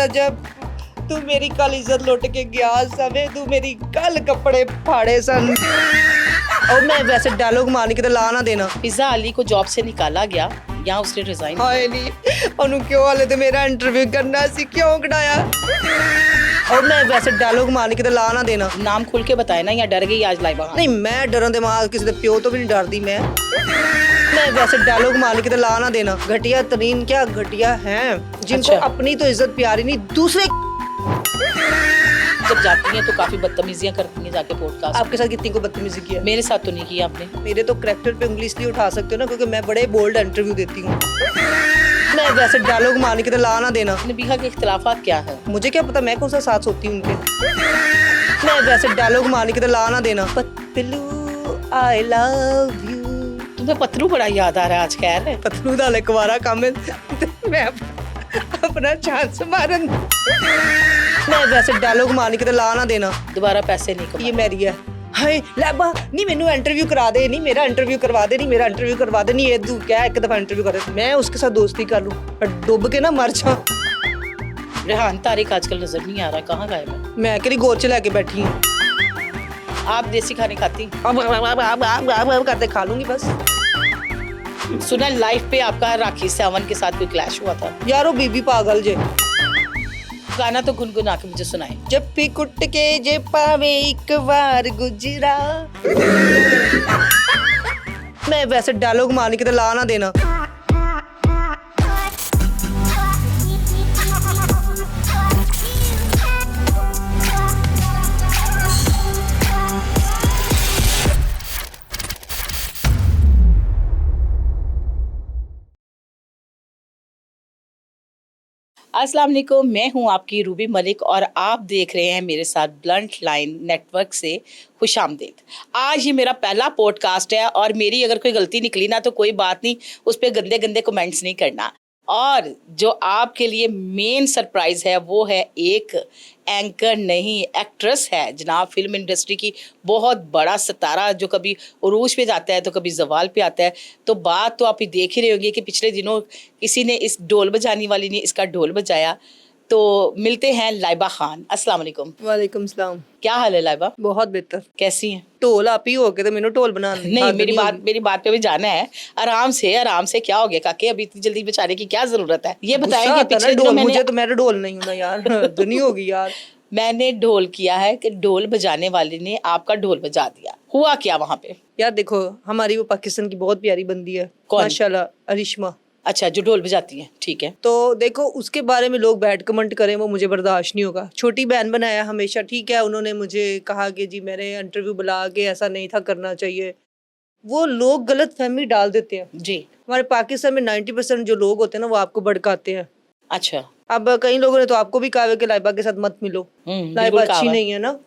रजब तू मेरी कल इज्जत लुट के गया सवे तू मेरी कल कपड़े फाड़े सन। और मैं वैसे डायलॉग मारने की तो ला ना देना। पिज़्ज़ा अली को जॉब से निकाला गया या उसने रिजाइन? हाय नहीं ਉਹਨੂੰ क्यों वाले तो मेरा इंटरव्यू करना सी क्यों कढ़ाया। और मैं वैसे डायलॉग मारने की तो ला ना देना। नाम खुल के बताए ना, या डर गई आज लाइबा? नहीं मैं डरन दिमाग किसी के प्यो तो भी नहीं डरती मैं वैसे डायलॉग मारने की तो ला ना देना। घटिया तरीन क्या घटिया हैं जिनको अच्छा। अपनी तो इज्जत प्यारी नहीं दूसरे जब जाती हैं तो काफी बदतमीजियां करती हैं जाके पॉडकास्ट। आपके साथ कितनी को बदतमीजी की है? मेरे साथ तो नहीं की आपने। मेरे तो करैक्टर पे उंगली इसलिए उठा सकते हो ना क्योंकि मैं बड़े बोल्ड इंटरव्यू देती हूँ। मैं वैसे डायलॉग मारने की तो ला ना देना। नबीहा के इख्तिलाफात क्या है? मुझे क्या पता मैं कौन सा साथ होती हूँ उनके। मैं वैसे डायलॉग मारने की तो ला ना देना। Patlu I love you. तुम्हें पतलू बड़ा याद आ रहा है आज। खैर है पतलू दा कुवारा कामिल मैं अपना चांस मारन। मैं वैसे डायलॉग मारने की तो ला ना देना। दोबारा पैसे नहीं कमाए। ये मेरी है। हाय लैबा नहीं मैनू इंटरव्यू करा दे नहीं मेरा इंटरव्यू करवा दे नहीं मेरा इंटरव्यू करवा दे नहीं ये तू क्या एक दफा इंटरव्यू कर मैं उसके साथ दोस्ती कर लूं और डूब के ना मर जा। रेहान तारिक आजकल नजर नहीं आ रहा, कहाँ गायब है? मैं करी गोरचे लेके बैठी हूँ। आप देसी खाने खाती? अब करते खा लूंगी बस। सुना लाइफ पे आपका राखी सावंत के साथ कोई क्लैश हुआ था? यारो बीबी पागल जे। गाना तो गुनगुना के मुझे सुनाए। जब भी कुट के जे पावे एक बार गुजरा। मैं वैसे डायलॉग मारने की तो ला ना देना। अस्सलाम वालेकुम, मैं हूं आपकी रूबी मलिक और आप देख रहे हैं मेरे साथ ब्लंट लाइन नेटवर्क से खुशामदीद। आज ये मेरा पहला पॉडकास्ट है और मेरी अगर कोई गलती निकली ना तो कोई बात नहीं, उस पर गंदे गंदे कमेंट्स नहीं करना। और जो आपके लिए मेन सरप्राइज है वो है एक एंकर नहीं एक्ट्रेस है जनाब, फिल्म इंडस्ट्री की बहुत बड़ा सितारा जो कभी उरूज पे जाता है तो कभी जवाल पे आता है। तो बात तो आप ही देख ही रहे होंगे कि पिछले दिनों किसी ने इस ढोल बजाने वाली ने इसका ढोल बजाया। तो मिलते हैं लाइबा खान। अस्सलाम वालेकुम। वालेकुम सलाम। क्या हाल है लाइबा? बहुत बेहतर। कैसी हैं? ढोल आप ही हो के तो मैंने ढोल बना नहीं, मेरी बात पे भी जाना है। आराम से क्या हो गया काके, अभी इतनी जल्दी बेचारे की क्या जरूरत है? ये बताएं कि पिछले दिनों मुझे तो मेरा ढोल नहीं होना यार दुनिया होगी यार। मैंने ढोल किया है कि ढोल बजाने वाले ने आपका ढोल बजा दिया। हुआ क्या वहाँ पे? यार देखो हमारी वो पाकिस्तान की बहुत प्यारी बंदी है माशाल्लाह, अरिश्मा। अच्छा, जो ढोल बजाती है, ठीक है। तो देखो उसके बारे में लोग बैड कमेंट करें वो मुझे बर्दाश्त नहीं होगा। छोटी बहन बनाया हमेशा, ठीक है, उन्होंने मुझे कहा कि जी मैंने इंटरव्यू बुला के ऐसा नहीं था करना चाहिए। वो लोग गलत फहमी डाल देते हैं जी। हमारे पाकिस्तान में 90% जो लोग होते हैं ना वो आपको भड़काते हैं। अच्छा। अब कई लोगों ने तो आपको भी कहा है कि लाइबा के साथ मत मिलो, लाइबा अच्छी नहीं है ना।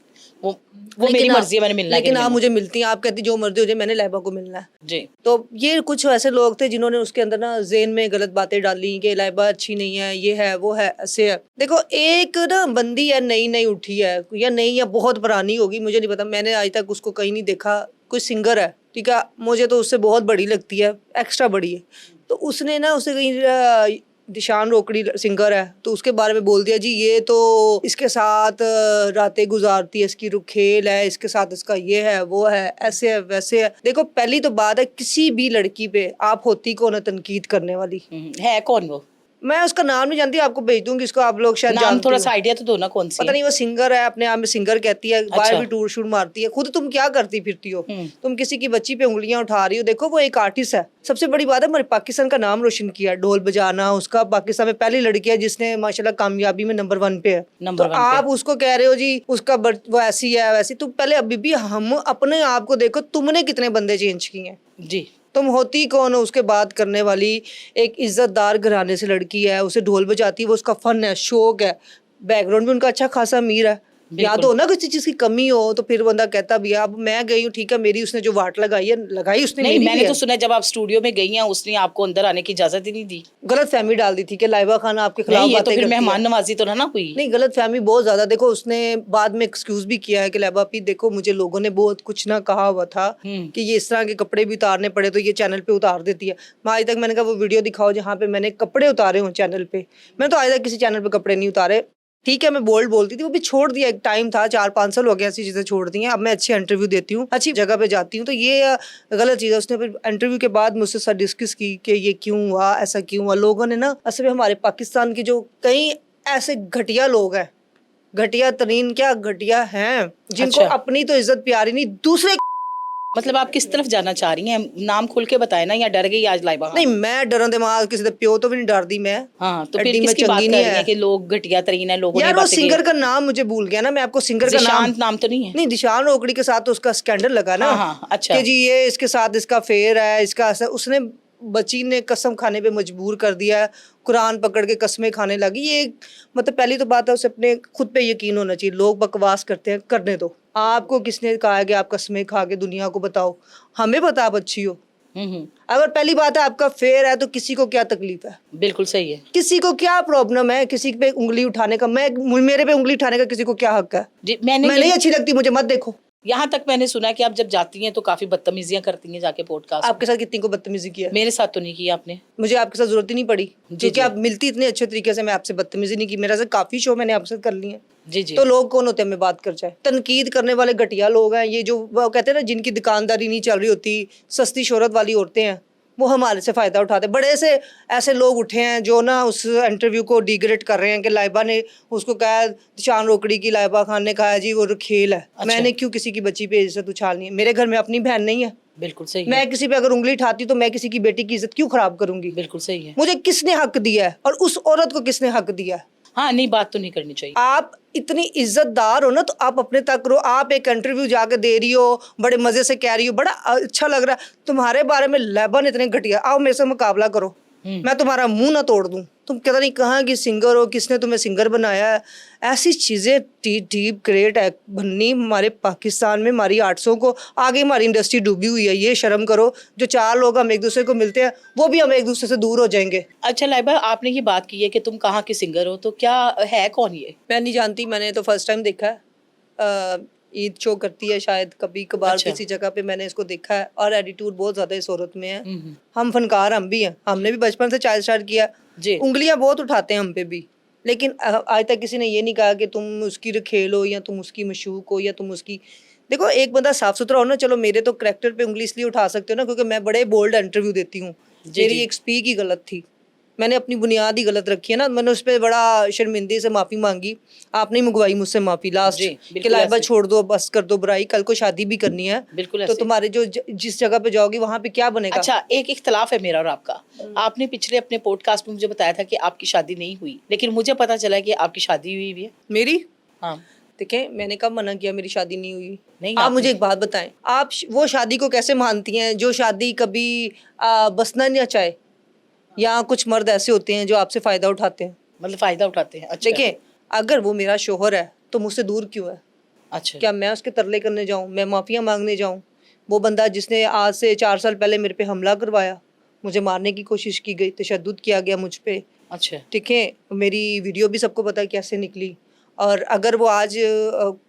वो मेरी मर्जी है, मैंने मिलना है। लेकिन आप मुझे मिलती हैं, आप कहती जो मर्जी हो जाए, मैंने लाइबा को मिलना है जी। तो ये कुछ ऐसे लोग थे जिन्होंने उसके अंदर ना ज़हन में गलत बातें डाली कि लाइबा अच्छी नहीं है, ये है वो है ऐसे है। देखो एक ना बंदी है नई उठी है या नई या बहुत पुरानी होगी मुझे नहीं पता, मैंने आज तक उसको कहीं नहीं देखा। कोई सिंगर है, ठीक है, मुझे तो उससे बहुत बड़ी लगती है, एक्स्ट्रा बड़ी है। तो उसने ना उसे कहीं दिशान रोकड़ी सिंगर है तो उसके बारे में बोल दिया जी ये तो इसके साथ रातें गुजारती है, इसकी रुखेल है, इसके साथ इसका ये है वो है ऐसे है वैसे है। देखो पहली तो बात है किसी भी लड़की पे आप होती कौन है तनकीद करने वाली? है कौन वो? मैं उसका नाम नहीं जानती, आपको भेज दूंगी उसको, आप लोग शायद जानते हो। थोड़ा सा आइडिया तो दो ना कौन सी पता नहीं, वो सिंगर है, अपने आप में सिंगर कहती है, बाहर अच्छा। भी टूर शूट मारती है। खुद तुम क्या करती फिरती हो? तुम किसी की बच्ची पे उंगलियां उठा रही हो। देखो वो एक आर्टिस्ट है, सबसे बड़ी बात है हमारे पाकिस्तान का नाम रोशन किया, ढोल बजाना उसका। पाकिस्तान में पहली लड़की है जिसने माशाल्लाह कामयाबी में नंबर 1 पे है। तो आप उसको कह रहे हो जी उसका वो ऐसी है वैसी। तुम पहले अभी भी हम अपने आप को देखो, तुमने कितने बंदे चेंज किए हैं जी। तुम होती कौन हो उसके बात करने वाली? एक इज्जतदार घराने से लड़की है, उसे ढोल बजाती है, वो उसका फन है, शौक है, बैकग्राउंड भी उनका अच्छा खासा अमीर है। या तो ना किसी चीज की कमी हो तो फिर बंदा कहता भी है, अब मैं गई हूँ ठीक है, मेरी उसने जो वाट लगाई है लगाई उसने, नहीं, मेरी मैंने भी तो है। सुना जब आप स्टूडियो में गई हैं उसने आपको अंदर आने की इजाजत ही नहीं दी। गलत फहमी डाल दी थी कि लाइबा खान आपके खिलाफ नहीं, ये तो बातें फिर करती है। मेहमान नवाजी तो ना हुई। नहीं, गलत फहमी बहुत ज्यादा। देखो उसने बाद में एक्सक्यूज भी किया है कि लैबा पी देखो मुझे लोगों ने बहुत कुछ ना कहा हुआ था कि ये इस तरह के कपड़े भी उतारने पड़े तो ये चैनल पे उतार देती है। मैं आज तक मैंने कहा वो वीडियो दिखाओ जहाँ पे मैंने कपड़े उतारे हूँ चैनल पे। मैंने तो आज तक किसी चैनल पे कपड़े नहीं उतारे। ठीक है मैं बोल्ड बोलती थी, वो भी छोड़ दिया, एक टाइम था 4-5 साल हो गया ऐसी चीजें छोड़ दी हैं। अब मैं अच्छी इंटरव्यू देती हूँ, अच्छी जगह पे जाती हूँ, तो ये गलत चीज है। उसने फिर इंटरव्यू के बाद मुझसे सर डिस्कस की कि ये क्यों हुआ, ऐसा क्यों हुआ। लोगों ने ना असल में हमारे पाकिस्तान की जो कई ऐसे घटिया लोग हैं, घटिया तरीन क्या घटिया हैं, जिनको अच्छा। अपनी तो इज्जत प्यारी नहीं, दूसरे मतलब आप किस तरफ जाना चाह रही हैं, नाम खुल के बताए ना, या डर गई आज लाइबा खान? नहीं, मैं डरन दिमाग किसी दे प्यो तो भी नहीं डरदी मैं। हाँ, तो फिर एड्डी में किसकी बात चंगी कर नहीं रही है हैं कि लोग घटिया तरीन है, लोगों ने यार। वो बातें की? सिंगर का नाम मुझे भूल गया ना, मैं आपको सिंगर का नाम। जिशांत नाम तो नहीं है? नहीं, दिशान रोकड़ी के साथ तो उसका स्कैंडल लगा ना। हाँ हाँ, अच्छा। कि जी ये इसके साथ इसका फेयर है, इसका ऐसा। उसने बच्ची ने कसम खाने पे मजबूर कर दिया है, कुरान पकड़ के कस्में खाने लगी। ये मतलब पहली तो बात है उसे अपने खुद पे यकीन होना चाहिए। लोग बकवास करते हैं, करने दो। आपको किसने कहा है कि आप कस्में खा के दुनिया को बताओ? हमें पता आप अच्छी हो। हम्म। अगर पहली बात है आपका फेयर है तो किसी को क्या तकलीफ है? बिल्कुल सही है किसी को क्या प्रॉब्लम है किसी पे उंगली उठाने का? मेरे पे उंगली उठाने का किसी को क्या हक है? जी। मैं नहीं अच्छी लगती, मुझे मत देखो। यहाँ तक मैंने सुना है कि आप जब जाती हैं तो काफी बदतमीजियां करती हैं जाके पॉडकास्ट। आपके साथ कितनी को बदतमीजी किया है? मेरे साथ तो नहीं की आपने। मुझे आपके साथ जरूरत ही नहीं पड़ी, जी, क्योंकि जी। आप मिलती इतने अच्छे तरीके से। मैं आपसे बदतमीजी नहीं की, मेरा से काफी शो मैंने आपसे कर लिए हैं। जी जी। तो लोग कौन होते हैं हमें बात कर जाए? तनकीद करने वाले घटिया लोग हैं ये, जो वो कहते हैं ना जिनकी दुकानदारी नहीं चल रही होती, सस्ती शोहरत वाली औरतें हैं, वो हमारे से फायदा उठाते हैं। बड़े से ऐसे लोग उठे हैं जो ना उस इंटरव्यू को डिग्रेड कर रहे हैं कि लाइबा ने उसको कहा, शान रोकड़ी की लाइबा खान ने कहा जी वो खेल है। अच्छा। मैंने क्यों किसी की बच्ची पे इज्जत उछालनी है? मेरे घर में अपनी बहन नहीं है। बिल्कुल सही है। मैं किसी पे अगर उंगली उठाती तो मैं किसी की बेटी की इज्जत क्यों खराब करूंगी? बिल्कुल सही है। मुझे किसने हक दिया है और उस औरत को किसने हक दिया है? हाँ, नहीं, बात तो नहीं करनी चाहिए। आप इतनी इज्जतदार हो ना तो आप अपने तक रहो। आप एक इंटरव्यू जाके दे रही हो, बड़े मजे से कह रही हो, बड़ा अच्छा लग रहा है। तुम्हारे बारे में लेबन इतने घटिया, आओ मेरे से मुकाबला करो, मैं तुम्हारा मुंह ना तोड़ दूं। तुम पता नहीं कहाँ की सिंगर हो, किसने तुम्हें सिंगर बनाया है? ऐसी चीजें डीप ग्रेट है बननी हमारे पाकिस्तान में। हमारी 800 को आगे हमारी इंडस्ट्री डूबी हुई है। ये शर्म करो, जो 4 लोग हम एक दूसरे को मिलते हैं वो भी हम एक दूसरे से दूर हो जाएंगे। अच्छा लाइबा, आपने ये बात की है कि तुम कहाँ की सिंगर हो, तो क्या है कौन ये? मैं नहीं जानती, मैंने तो फर्स्ट टाइम देखा है। ईद शो करती है शायद कभी कभार अच्छा। किसी जगह पे मैंने इसको देखा है, और एटीट्यूड बहुत ज्यादा इस औरत में है। हम फनकार हम भी हैं, हमने भी बचपन से चाय स्टार्ट किया जी। उंगलियां बहुत उठाते हैं हम पे भी, लेकिन आज तक किसी ने ये नहीं कहा कि तुम उसकी खेल हो या तुम उसकी मशूक हो या तुम उसकी। देखो एक बंदा साफ सुथरा हो ना, चलो मेरे तो करेक्टर पे उंगली इसलिए उठा सकते हो ना क्योंकि मैं बड़े बोल्ड इंटरव्यू देती हूँ। जी, मेरी जी। एक स्पीक ही गलत थी, मैंने अपनी बुनियाद ही गलत रखी है ना। मैंने उस पर बड़ा शर्मिंदगी से माफी मांगी, आपने ही मंगवाई मुझसे माफी लास्ट जी, कि बिल्कुल लाइबा ऐसे। छोड़ दो, बस कर दो बुराई, कल को शादी भी करनी है। बिल्कुल तो ऐसे। तुम्हारे जो जिस जगह पे जाओगी वहां पे क्या बनेगा? अच्छा, एक इख्तलाफ है मेरा और आपका। आपने पिछले अपने पॉडकास्ट में मुझे बताया था कि आपकी शादी नहीं हुई, लेकिन मुझे पता चला कि आपकी शादी हुई भी है। मेरी हाँ। देखें, मैंने कब मना किया मेरी शादी नहीं हुई? नहीं, आप आपने- मुझे एक बात बताएं, आप वो शादी को कैसे मानती हैं जो शादी कभी बसना नहीं चाहे? या कुछ मर्द ऐसे होते हैं जो आपसे फायदा उठाते हैं। मतलब फायदा उठाते हैं। अच्छा। देखिए, अगर वो मेरा शोहर है तो मुझसे दूर क्यों है? अच्छा। क्या मैं उसके तरले करने जाऊं, मैं माफिया मांगने जाऊं? वो बंदा जिसने आज से 4 साल पहले मेरे पे हमला करवाया, मुझे मारने की कोशिश की गई, तशद्दुद किया गया मुझ पे, अच्छा। ठीक है, मेरी वीडियो भी सबको पता है कैसे निकली। और अगर वो आज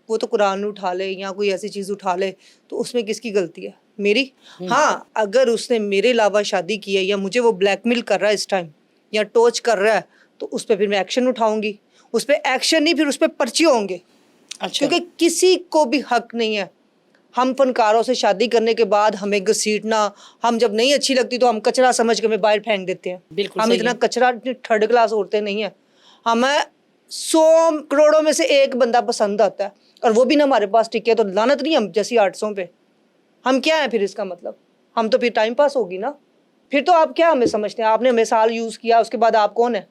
वो तो कुरान उठा ले या कोई ऐसी चीज़ उठा ले तो उसमें किसकी गलती है? मेरी। हाँ, अगर उसने मेरे अलावा शादी की है या मुझे वो ब्लैकमेल कर रहा है इस टाइम या टॉर्च कर रहा है तो उस पर फिर मैं एक्शन उठाऊंगी। उस पर एक्शन नहीं, फिर उस पर पर्चे होंगे। अच्छा। क्योंकि किसी को भी हक नहीं है हम फनकारों से शादी करने के बाद हमें घसीटना। हम जब नहीं अच्छी लगती तो हम कचरा समझ के हमें बाहर फेंक देते हैं। बिल्कुल हम सही इतना है। कचरा, इतनी थर्ड क्लास औरतें नहीं है। हमें 100 करोड़ों में से एक बंदा पसंद आता है और वो भी ना हमारे पास टिके तो लानत नहीं हम जैसी 800 पे। हम क्या है फिर? इसका मतलब हम तो फिर टाइम पास होगी ना। फिर तो आप क्या हमें समझते हैं? आपने हमें साल यूज किया, उसके बाद आप कौन है?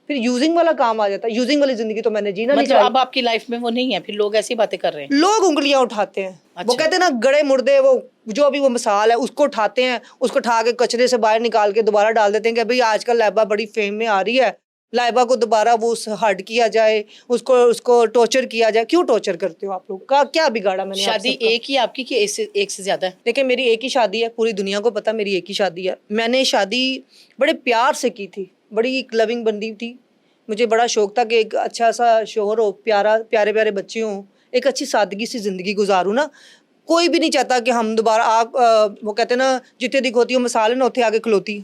फिर यूजिंग वाला काम आ जाता है। यूजिंग वाली जिंदगी तो मैंने जीना नहीं मतलब चाहिए। अब आपकी लाइफ में वो नहीं है, फिर लोग ऐसी बातें कर रहे हैं। लोग उंगलियां उठाते हैं। वो अच्छा। कहते हैं ना गड़े मुर्दे, वो जो अभी वो मिसाल है उसको उठाते हैं, उसको उठा के कचरे से बाहर निकाल के दोबारा डाल देते हैं कि भाई आजकल लैबा बड़ी फेम में आ रही है, लाइबा को दोबारा वो हर्ट किया जाए, उसको उसको टॉर्चर किया जाए। क्यों टॉर्चर करते हो आप लोग? का क्या बिगाड़ा मैंने आप शादी सबका? एक ही आपकी कि एक से ज्यादा है? देखिए मेरी एक ही शादी है, पूरी दुनिया को पता मेरी एक ही शादी है। मैंने शादी बड़े प्यार से की थी, बड़ी एक लविंग बंदी थी। मुझे बड़ा शौक था कि एक अच्छा सा शौहर हो, प्यारे प्यारे बच्चे हों, एक अच्छी सादगी सी जिंदगी गुजारूँ ना। कोई भी नहीं चाहता कि हम दोबारा वो कहते हैं ना, जितने दिख होती हो मिसाल ना उतने आगे खलोती।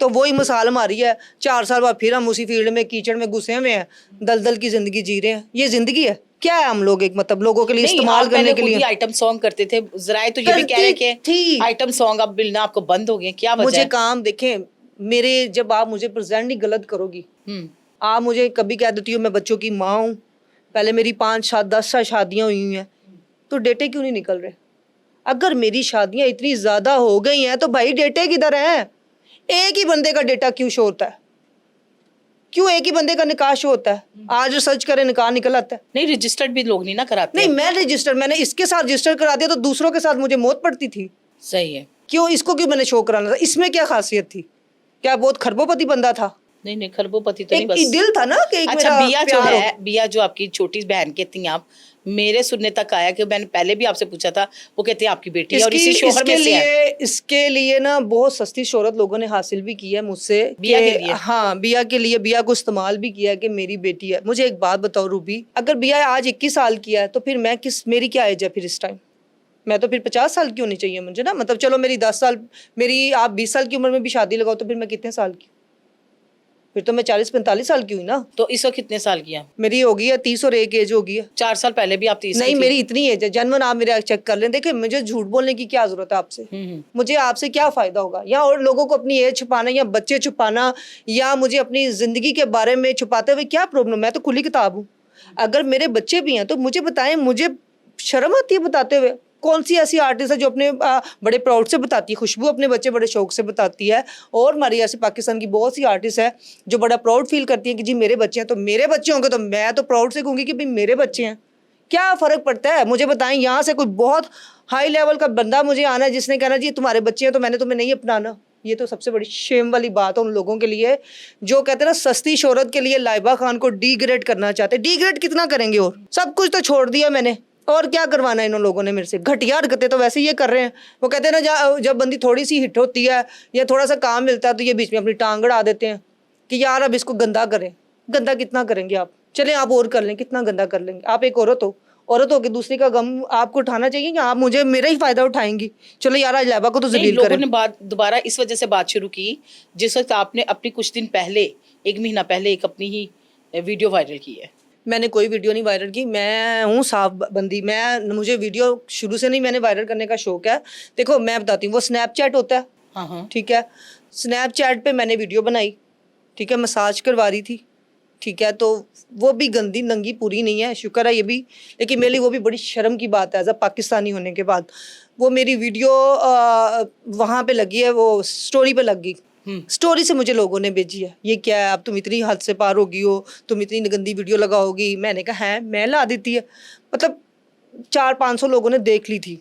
तो वही मिसाल हमारी है। 4 साल बाद फिर हम उसी फील्ड में कीचड़ में घुसे हुए हैं, दलदल की जिंदगी जी रहे हैं। ये जिंदगी है क्या? है हम लोग एक मतलब लोगों के लिए नहीं, इस्तेमाल आप करने पहले के खुद लिए ही आइटम सॉन्ग करते थे, जराए तो ये भी कह रहे करती हैं कि थी। आइटम सॉन्ग अब मिलना आपको बंद हो गए, क्या वजह मुझे है? काम देखें मेरे, जब आप मुझे प्रेजेंट ही गलत करोगी, हम्म। आप मुझे कभी कह देती हो मैं बच्चों की माँ हूँ, पहले मेरी 5 7 10 साल शादियाँ हुई हुई हैं, तो डेटे क्यों नहीं निकल रहे? अगर मेरी शादियाँ इतनी ज़्यादा हो गई हैं तो भाई डेटे किधर हैं? एक ही बंदे का डेटा क्यों शो होता है? क्यों एक ही बंदे का निकाह शो होता है? आज रिसर्च करें निकाह निकल आता है। नहीं, रजिस्टर्ड भी लोग नहीं ना कराते नहीं, हैं। मैं रजिस्टर, मैंने इसके साथ रजिस्टर करा दिया तो दूसरों के साथ मुझे मौत पड़ती थी। सही है। क्यों इसको क्यों मैंने शो कराना था? इसमें क्या खासियत थी? क्या बहुत खरबोपति बंदा था? नहीं नहीं, खरबोपति तो नहीं, एक बस दिल था ना कि एक अच्छा मेरा बिया जो प्यार हो। है, बिया जो आपकी छोटी बहन के थी आप, मेरे सुनने तक आया कि मैंने पहले भी आपसे पूछा था, वो कहते हैं आपकी बेटी है और इसी शोहर में से है। इसके लिए ना बहुत सस्ती शोहरत लोगों ने हासिल भी की है मुझसे बिया के लिए? हाँ, बिया के लिए, बिया को इस्तेमाल भी किया है कि मेरी बेटी है। मुझे एक बात बताओ रूबी, अगर बिया आज 21 साल की है तो फिर मैं मेरी क्या एज है फिर इस टाइम? मैं तो फिर 50 साल की होनी चाहिए मुझे ना। मतलब चलो मेरी 10 साल, मेरी आप 20 साल की उम्र में भी शादी लगाओ तो फिर मैं कितने साल की? फिर तो मैं 40 45 साल की हुई ना। तो इस वक्त कितने साल की है? मेरी होगी है 30 और 1 एज होगी है। 4 साल पहले भी आप 30 नहीं, की थी? मेरी इतनी एज है जनवन, आप मेरे चेक कर लें। देखिए मुझे झूठ बोलने की क्या जरूरत है आपसे? मुझे आपसे क्या फायदा होगा? या और लोगों को अपनी एज छुपाना या बच्चे छुपाना या मुझे अपनी जिंदगी के बारे में छुपाते हुए क्या प्रॉब्लम? मैं तो खुली किताब हूँ। अगर मेरे बच्चे भी हैं तो मुझे बताएं, मुझे शर्म आती है बताते हुए। कौन सी ऐसी आर्टिस्ट है जो अपने बड़े प्राउड से बताती है? खुशबू अपने बच्चे बड़े शौक से बताती है, और हमारी ऐसे पाकिस्तान की बहुत सी आर्टिस्ट है जो बड़ा प्राउड फील करती है कि जी मेरे बच्चे हैं। तो मेरे बच्चे होंगे तो मैं तो प्राउड से कहूँगी कि भाई मेरे बच्चे हैं। क्या फ़र्क पड़ता है? मुझे बताएं, यहाँ से कोई बहुत हाई लेवल का बंदा मुझे आना है जिसने कहना जी तुम्हारे बच्चे हैं तो मैंने तुम्हें नहीं अपनाना। ये तो सबसे बड़ी शेम वाली बात है उन लोगों के लिए जो कहते हैं ना सस्ती शोहरत के लिए लाइबा खान को डिग्रेड करना चाहते हैं। डिग्रेड कितना करेंगे? और सब कुछ तो छोड़ दिया मैंने, और क्या करवाना है इन लोगों ने मेरे से? घटिया हरकतें तो वैसे ये कर रहे हैं। वो कहते हैं ना जब बंदी थोड़ी सी हिट होती है या थोड़ा सा काम मिलता है तो ये बीच में अपनी टांग अड़ा देते हैं कि यार अब इसको गंदा करें। गंदा कितना करेंगे आप? चलें आप और कर लें, कितना गंदा कर लेंगे? आप एक औरत हो, औरत हो के दूसरी का गम आपको उठाना चाहिए कि आप मुझे मेरा ही फायदा उठाएंगी? चलो यार आज लाइबा को तो नहीं, जलील लोगों करें। ने बात दोबारा इस वजह से बात शुरू की जिस वक्त आपने अपनी कुछ दिन पहले, 1 महीना पहले एक अपनी ही वीडियो वायरल की है। मैंने कोई वीडियो नहीं वायरल की। मैं हूँ साफ बंदी, मुझे वीडियो शुरू से नहीं मैंने वायरल करने का शौक है। देखो मैं बताती हूँ, वो स्नैपचैट होता है, हाँ, ठीक है, स्नैपचैट पे मैंने वीडियो बनाई, ठीक है, मसाज करवा रही थी, ठीक है, तो वो भी गंदी नंगी पूरी नहीं है, शुक्र है ये भी, लेकिन मेरे लिए वो भी बड़ी शर्म की बात है एज अ पाकिस्तानी होने के बाद। वो मेरी वीडियो वहाँ पे लगी है, वो स्टोरी पे लग गई। स्टोरी से मुझे लोगों ने भेजी है, ये क्या है, अब तुम इतनी हद से पार होगी हो, तुम इतनी गंदी वीडियो लगाओगी। मैंने कहा है, मैं ला देती है। मतलब 400-500 लोगों ने देख ली थी,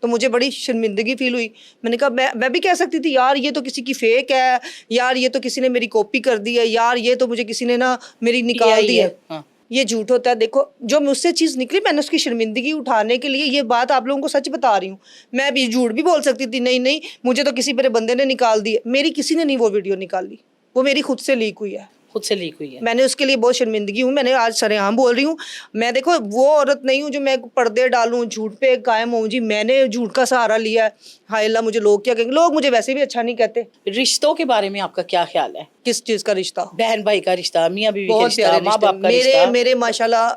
तो मुझे बड़ी शर्मिंदगी फील हुई। मैंने कहा मैं भी कह सकती थी यार ये तो किसी की फेक है, यार ये तो किसी ने मेरी कॉपी कर दी है, यार ये तो मुझे किसी ने ना मेरी निकाल दी है। हाँ। ये झूठ होता है। देखो जो मुझसे चीज़ निकली मैंने उसकी शर्मिंदगी उठाने के लिए ये बात आप लोगों को सच बता रही हूँ। मैं भी झूठ भी बोल सकती थी, नहीं मुझे तो किसी मेरे बंदे ने निकाल दी है। मेरी किसी ने नहीं वो वीडियो निकाली, वो मेरी खुद से लीक हुई है, खुद से लीक हुई है। मैंने उसके लिए बहुत शर्मिंदगी हूँ। मैंने आज सरेआम बोल रही हूँ, मैं देखो वो औरत नहीं हूँ जो मैं पर्दे डालूं, झूठ पे कायम हूँ। जी मैंने झूठ का सहारा लिया है, हाय अल्लाह मुझे लोग क्या कहेंगे? लोग मुझे वैसे भी अच्छा नहीं कहते। रिश्तों के बारे में आपका क्या ख्याल है? किस चीज़ का रिश्ता? बहन भाई का रिश्ता, मियाँ बीवी का बहुत रिश्ता, प्यारे माँ बाप का रिश्ते रिश्ता? मेरे माशाल्लाह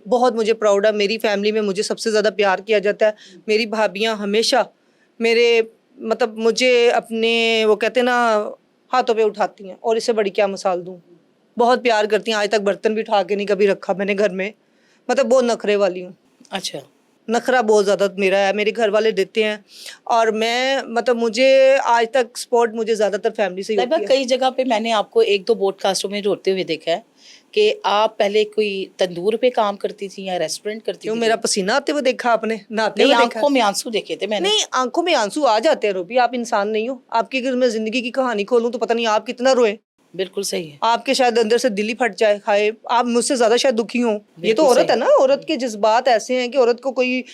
बहुत मुझे प्राउड है। मेरी फैमिली में मुझे सबसे ज़्यादा प्यार किया जाता है। मेरी भाभियाँ हमेशा मेरे मतलब मुझे अपने वो कहते हैं ना हाथों पे उठाती हैं, और इससे बड़ी क्या मिसाल दूँ। बहुत प्यार करती हैं, आज तक बर्तन भी उठा के नहीं कभी रखा मैंने घर में। मतलब बहुत नखरे वाली हूँ। अच्छा। नखरा बहुत ज़्यादा मेरा है, मेरे घर वाले देते हैं, और मैं मतलब मुझे आज तक सपोर्ट मुझे ज़्यादातर फैमिली से ही होती है। कई जगह पे मैंने आपको 1-2 पॉडकास्टों में रोते हुए देखा है कि आप पहले कोई तंदूर पे काम करती थी या रेस्टोरेंट करती क्यों थी? मेरा पसीना आते हुए देखा आपने? नहाते नहीं, हुए देखा? आंखों में आंसू देखे थे मैंने। नहीं, आंखों में आंसू आ जाते हैं रूबी, आप इंसान नहीं हो। आपकी अगर मैं जिंदगी की कहानी खोलूं तो पता नहीं आप कितना रोए। बिल्कुल सही है। आपके शायद अंदर से दिल ही फट जाए, खाए आप मुझसे ज्यादा शायद दुखी हो। ये तो बिल्कुल औरत सही। है ना, औरत के जज्बात ऐसे हैं कि औरत को कोई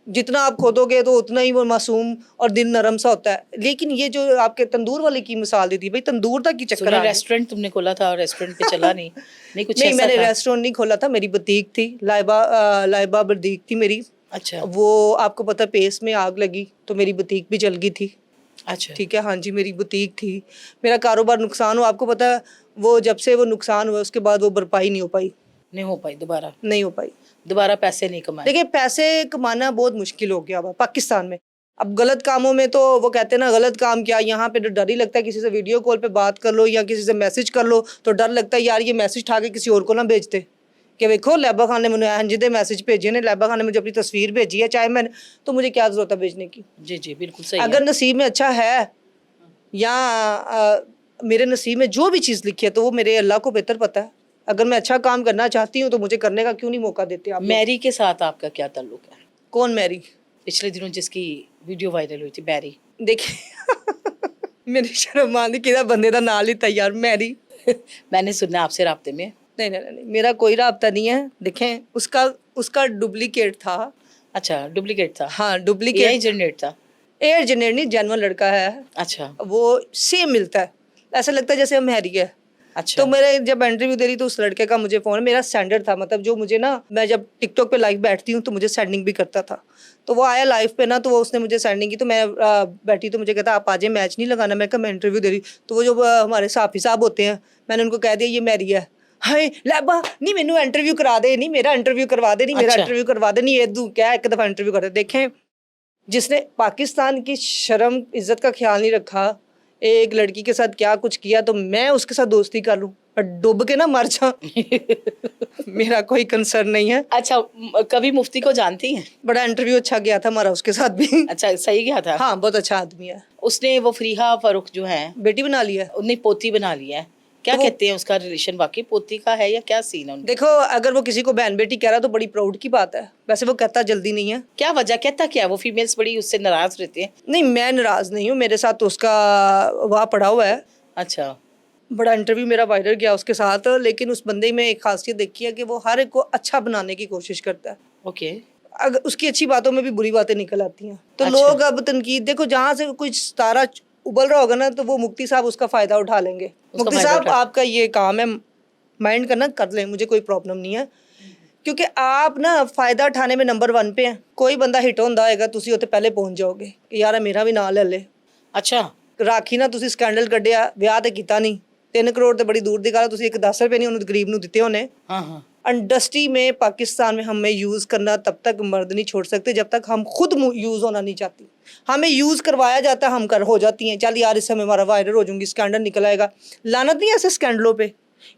जितना आप खोदोगे तो उतना ही वो मासूम और दिल नरम सा होता है। लेकिन ये जो आपके तंदूर वाले की मिसाल दी थी, भाई तंदूर तक की चक्कर सुना आ गई। रेस्टोरेंट तुमने खोला था और रेस्टोरेंट पे चला नहीं, नहीं कुछ नहीं, ऐसा मैंने था? रेस्टोरेंट नहीं खोला था, मेरी बुटीक थी, लाइबा बुटीक थी मेरी। अच्छा वो आपको पता है, पेस में आग लगी तो मेरी बुटीक भी जल गई थी। अच्छा। ठीक है, हाँ जी, मेरी बुटीक थी, मेरा कारोबार नुकसान हुआ। आपको पता है वो जब से वो नुकसान हुआ उसके बाद वो भरपाई नहीं हो पाई, नहीं हो पाई दोबारा? नहीं हो पाई। दोबारा पैसे नहीं कमाए? देखिए पैसे कमाना बहुत मुश्किल हो गया हुआ पाकिस्तान में। अब गलत कामों में तो वो कहते हैं ना, गलत काम क्या, यहाँ पे तो डर ही लगता है किसी से वीडियो कॉल पे बात कर लो या किसी से मैसेज कर लो तो डर लगता है यार ये मैसेज उठा के किसी और को ना भेजते कि देखो लैबा खान ने मुझे हंजिदे मैसेज भेजे ने, लैबा खान ने मुझे अपनी तस्वीर भेजी है, चाहे मैं, तो मुझे क्या जरूरत है भेजने की। जी जी बिल्कुल सही अगर है। नसीब में अच्छा है या मेरे नसीब में जो भी चीज़ लिखी है तो वो मेरे अल्लाह को बेहतर पता है। अगर मैं अच्छा काम करना चाहती हूँ तो मुझे करने का क्यों नहीं मौका देते आप लोग? मैरी के साथ आपका क्या ताल्लुक है? कौन मैरी? पिछले दिनों जिसकी वीडियो वायरल हुई थी, मैरी। देखिए मेरी शर्म आंदी कि बंदे का नाम लिता यार, मैरी। मैंने सुना आपसे राब्ते में। नहीं नहीं नहीं, मेरा कोई राब्ता नहीं है। देखें उसका उसका डुप्लीकेट था। अच्छा डुप्लीकेट था? हाँ एआई डुप्लीकेट। जनरेट था? एयर जनरेट नहीं, जेन्युइन लड़का है अच्छा वो, सेम मिलता है, ऐसा लगता है जैसे हम हैरी है। अच्छा। तो मेरे जब इंटरव्यू दे रही तो उस लड़के का मुझे फोन, मेरा स्टैंडर्ड था, मतलब जो मुझे ना, मैं जब टिकटॉक पे लाइव बैठती हूँ तो मुझे सेंडिंग भी करता था। तो वो आया लाइव पे ना, तो वो उसने मुझे सेंडिंग की, तो मैं बैठी तो मुझे कहता आप आज मैच नहीं लगाना। मैं कहा मैं इंटरव्यू दे रही। तो वो जो हमारे साफी साहब होते हैं, मैंने उनको कह दिया ये मैरी है। हाय लैबा नहीं मैनू इंटरव्यू करा दे, नहीं मेरा इंटरव्यू करवा दे, नहीं मेरा अच्छा इंटरव्यू करवा दे, नहीं ये तू क्या एक दफ़ा इंटरव्यू कर दे। देखें जिसने पाकिस्तान की शर्म इज्जत का ख्याल नहीं रखा, एक लड़की के साथ क्या कुछ किया, तो मैं उसके साथ दोस्ती कर लूं और डूब के ना मर जा मेरा कोई कंसर्न नहीं है। अच्छा कभी मुफ्ती को जानती हैं? बड़ा इंटरव्यू अच्छा गया था हमारा उसके साथ भी। अच्छा सही गया था? हाँ बहुत अच्छा आदमी है। उसने वो फरीहा फारूक जो है, बेटी बना लिया है। उन्हें पोती बना लिया है। क्या तो वो- कहते हैं उसका रिलेशन वाकई पोती का है या क्या सीन है उनका? देखो अगर वो किसी को बहन बेटी कह रहा है तो बड़ी प्राउड की बात है, वैसे वो कहता जल्दी नहीं है। क्या वजह कहता क्या है? वो फीमेल्स बड़ी उससे नाराज रहती हैं। नहीं मैं नाराज नहीं हूँ, मेरे साथ तो उसका वहाँ पड़ा हुआ है, अच्छा बड़ा इंटरव्यू मेरा वायरल गया उसके साथ। लेकिन उस बंदे में एक खासियत देखी है कि वो हर एक को अच्छा बनाने की कोशिश करता है। ओके। अगर उसकी अच्छी बातों में भी बुरी बातें निकल आती हैं तो अच्छा। लोग अब तनकीद, देखो जहाँ से कोई तारा उबल रहा होगा ना तो वो मुफ्ती साहब उसका फायदा उठा लेंगे। मुफ्ती फायदा साहब उठा- आपका ये काम है, माइंड करना कर लें, मुझे कोई प्रॉब्लम नहीं है, क्योंकि आप ना फायदा उठाने में नंबर 1 पे हैं। कोई बंदा हिट होंदा होएगा तुसी उत्ते पहले पहुंच जाओगे कि यार मेरा भी नाम ले ले। अच्छा राखी ना तुसी स्कैंडल कढ़िया, ਵਿਆਹ ਤੇ ਕੀਤਾ नहीं, 3 करोड़ ਤੇ बड़ी दूर ਦੀ ਗੱਲ, ਤੁਸੀਂ 10 रुपए नहीं ਉਹਨੂੰ गरीब ਨੂੰ ਦਿੱਤੇ ਹੋਣੇ। हाँ हाँ इंडस्ट्री में पाकिस्तान में हमें यूज़ करना तब तक मर्द नहीं छोड़ सकते जब तक हम खुद यूज़ होना नहीं चाहती। हमें यूज़ करवाया जाता है, हम कर हो जाती हैं, चल यार इससे हमारा वायरल हो जाऊंगी, स्कैंडल निकल आएगा। लानत नहीं है ऐसे स्कैंडलों पे।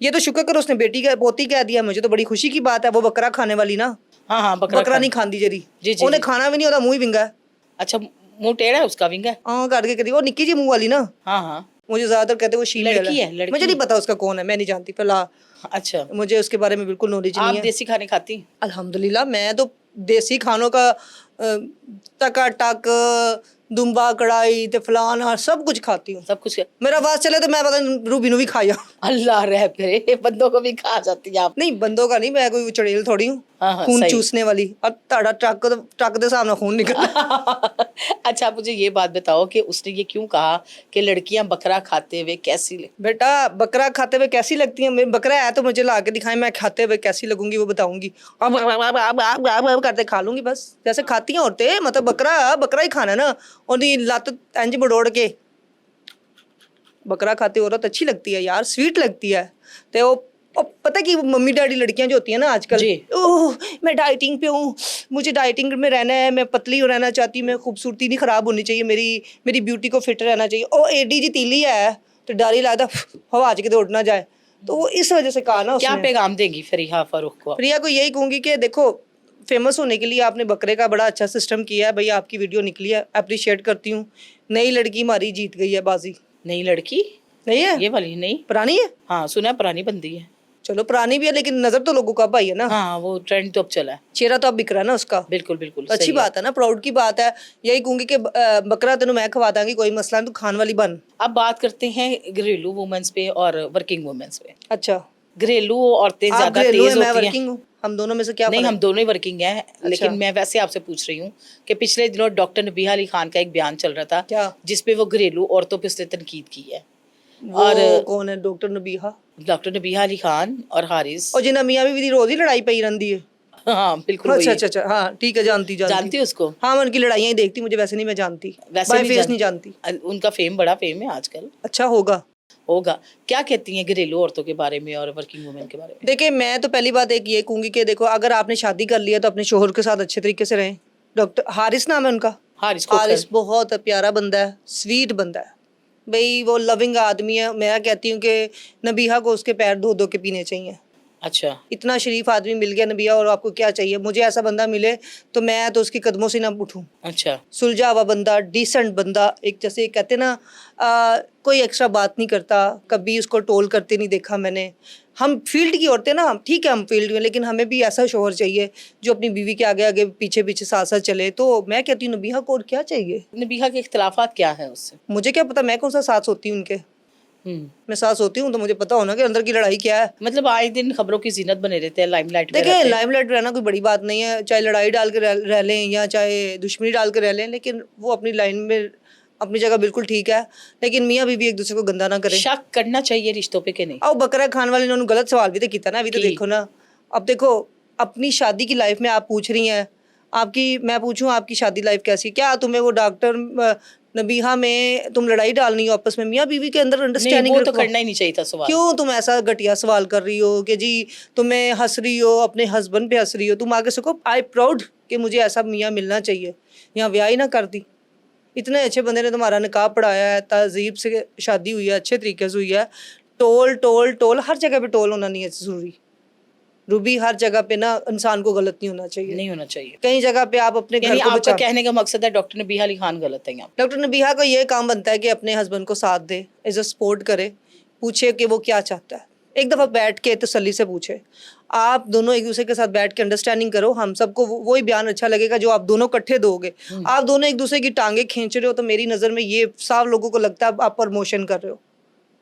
ये तो शुक्र करो उसने बेटी का पोती कह दिया, मुझे तो बड़ी खुशी की बात है। वो बकरा खाने वाली ना, हाँ हाँ बकरा नहीं खांदी जरी, जी जी उन्हें जी। खाना भी नहीं होता, मुंह ही विंगा है। अच्छा मुंह टेढ़ा है उसका विंगा? हाँ करके कहती वो निक्की जी मुंह वाली ना, हाँ हाँ। मुझे ज्यादातर कहते वो शीमेल लड़की है, लड़की मुझे नहीं है। पता उसका कौन है, मैं नहीं जानती फिलहाल, अच्छा मुझे उसके बारे में बिल्कुल नॉलेज नहीं आप है। देसी खाने खाती हैं? अल्हम्दुलिल्लाह मैं तो देसी खानों का टकाटक दुम्बा कढ़ाई ते फलाना सब कुछ खाती हूँ। सब कुछ? मेरा आवाज चले तो मैं पता नहीं रूबी नू भी खाया। अल्लाह रह करे, बंदों को भी खा जाती हैं आप? नहीं बंदों का नहीं, मैं कोई चड़ेल थोड़ी हूँ हाँ हाँ खून सही। चूसने वाली। और ताड़ा ट्रक दे सामने खून निकल अच्छा आप मुझे ये बात बताओ कि उसने ये क्यों कहा कि लड़कियां बकरा खाते हुए कैसी ले? बेटा बकरा खाते हुए कैसी लगती है, मेरे बकरा है तो मुझे ला के दिखाएं, मैं खाते हुए कैसी लगूंगी वो बताऊंगी। अब करते खा लूंगी बस, जैसे खाती हैं औरतें, मतलब बकरा बकरा ही खाना ना, और लत इंज बड़ोड़ के बकरा खाती औरत अच्छी लगती है यार, स्वीट लगती है। तो वो पता है कि मम्मी डैडी लड़कियां जो होती हैं ना आजकल, जी। ओह मैं डाइटिंग पे हूँ, मुझे डाइटिंग में रहना है, मैं पतली हो रहना चाहती हूँ, मैं खूबसूरती नहीं खराब होनी चाहिए, मेरी ब्यूटी को फिट रहना चाहिए। ओ एडी जी तीली है तो डर ही लगता हवा के उड़ ना जाए, तो वो इस वजह से कहा ना क्या उसने। पैगाम देगी फरीहा फारूक को? प्रिया को यही कहूंगी कि देखो फेमस होने के लिए आपने बकरे का बड़ा अच्छा सिस्टम किया है, भैया आपकी वीडियो निकली है, अप्रिशिएट करती हूँ। नई लड़की हमारी जीत गई है बाजी। नई लड़की? नहीं है ये वाली नहीं? पुरानी है। हाँ सुना है पुरानी बंदी है। चलो पुरानी भी है लेकिन नजर तो लोगों का भाई है ना। हाँ, वो ट्रेंड तो अब चला है। चेहरा तो अब बिक रहा है ना उसका। बिल्कुल बिल्कुल अच्छी सही है। बात है ना, प्राउड की बात है। यही कहूंगी कि बकरा तेनों मैं खवा दांगी, कोई मसला नहीं, तू खान वाली बन। अब बात करते हैं घरेलू वुमेन्स पे और वर्किंग वुमेन्स पे। अच्छा, घरेलू औरतें आप ज्यादा घरेलू है, तेज मैं होती हैं। वर्किंग हूँ, हम दोनों में से क्या नहीं, फर्क? हम दोनों ही वर्किंग हैं, लेकिन मैं वैसे आपसे पूछ रही हूँ कि पिछले दिनों डॉक्टर नबीहा अली खान का एक बयान चल रहा था क्या? जिसपे वो घरेलू औरतों पे उसने तनकीद की है। वो और कौन है डॉक्टर नबीहा? डॉक्टर नबीहा अली खान और हारिस। और जिन्हें मियाँ बीवी दी रोज ही लड़ाई पई रही है। हाँ बिल्कुल अच्छा वही। अच्छा अच्छा, हाँ ठीक है, जानती जानती हो उसको? हाँ, मैं उनकी लड़ाइयाँ ही देखती, मुझे वैसे नहीं मैं जानती, वैसे बाय नहीं फेस नहीं जानती। उनका बड़ा फेम है आजकल। अच्छा होगा। होगा। क्या कहती हैं घरेलू औरतों के बारे में और वर्किंग वुमेन के बारे में? देखिए, मैं तो पहली बात एक ये कहूंगी कि देखो, अगर आपने शादी कर लिया तो अपने शोहर के साथ अच्छे तरीके से रहें। डॉक्टर हारिस नाम है उनका। हारिस खोखर। हारिस बहुत प्यारा बंदा है, स्वीट बंदा है भाई, वो लविंग आदमी है। मैं कहती हूँ कि नबीहा को उसके पैर धो धो के पीने चाहिए। अच्छा। इतना शरीफ आदमी मिल गया नबीहा, और आपको क्या चाहिए? मुझे ऐसा बंदा मिले तो मैं तो उसके कदमों से ना उठूं। अच्छा। सुलझा हुआ बंदा, डिसेंट बंदा, एक जैसे कहते ना कोई एक्स्ट्रा बात नहीं करता, कभी उसको टोल करते नहीं देखा मैंने। हम फील्ड की औरतें ना, ठीक है हम फील्ड में, लेकिन हमें भी ऐसा शोहर चाहिए जो अपनी बीवी के आगे आगे पीछे पीछे साथ साथ चले। तो मैं कहती हूँ नबीहा को और क्या चाहिए? नबीहा के इख्तलाफात क्या है उससे? मुझे क्या पता, मैं कौन सा साथ होती हूँ उनके? मैं सास होती हूँ तो मुझे पता होना कि अंदर की लड़ाई क्या है। मतलब आए दिन खबरों की जीनत बने रहते हैं, लाइमलाइट में देखिए, रहते हैं। लाइमलाइट रहना कोई बड़ी बात नहीं है, चाहे लड़ाई डाल के रह लें या चाहे दुश्मनी डाल के रह लें, लेकिन वो अपनी लाइन में अपनी जगह बिल्कुल ठीक है। लेकिन मियाँ बीवी एक दूसरे को गंदा ना करें। शक करना चाहिए रिश्तों पे कि नहीं? और बकरा खान वाले ने गलत सवाल भी तो किया ना, अभी तो की। देखो ना। अब देखो, अपनी शादी की लाइफ में आप पूछ रही हैं, आपकी मैं पूछूं आपकी शादी लाइफ कैसी? क्या तुम्हें वो डॉक्टर नबीहा में तुम लड़ाई डालनी हो आपस में? मियाँ बीवी के अंदर नहीं, अंडरस्टैंडिंग वो तो रखो। करना ही नहीं चाहिए था सवाल। क्यों तुम ऐसा घटिया सवाल कर रही हो कि जी तुम्हें हंस रही हो, अपने हस्बैंड पे हंस रही हो? तुम आगे सको आई प्राउड कि मुझे ऐसा मियाँ मिलना चाहिए, यहाँ ब्याह ही ना करती। इतने अच्छे बंदे ने तुम्हारा निकाह पढ़ाया है, तहजीब से शादी हुई है, अच्छे तरीके से हुई है। टोल टोल टोल, हर जगह पे टोल होना नहीं है जरूरी रूबी, हर जगह पे ना इंसान को गलत नहीं होना चाहिए। नहीं होना चाहिए। कई जगह पे आप अपने यानी घर को आपका बचा। कहने का मकसद है डॉक्टर नबीहा अली खान गलत है यहाँ? डॉक्टर नबीहा को ये काम बनता है कि अपने हस्बैंड को साथ दे, एज अ सपोर्ट करे, पूछे कि वो क्या चाहता है। एक दफ़ा बैठ के तसल्ली से पूछे। आप दोनों एक दूसरे के साथ बैठ के अंडरस्टैंडिंग करो, हम सबको वही बयान अच्छा लगेगा जो आप दोनों इकट्ठे दोगे। आप दोनों एक दूसरे की टांगे खींच रहे हो तो मेरी नज़र में ये साफ लोगों को लगता है आप प्रमोशन कर रहे हो।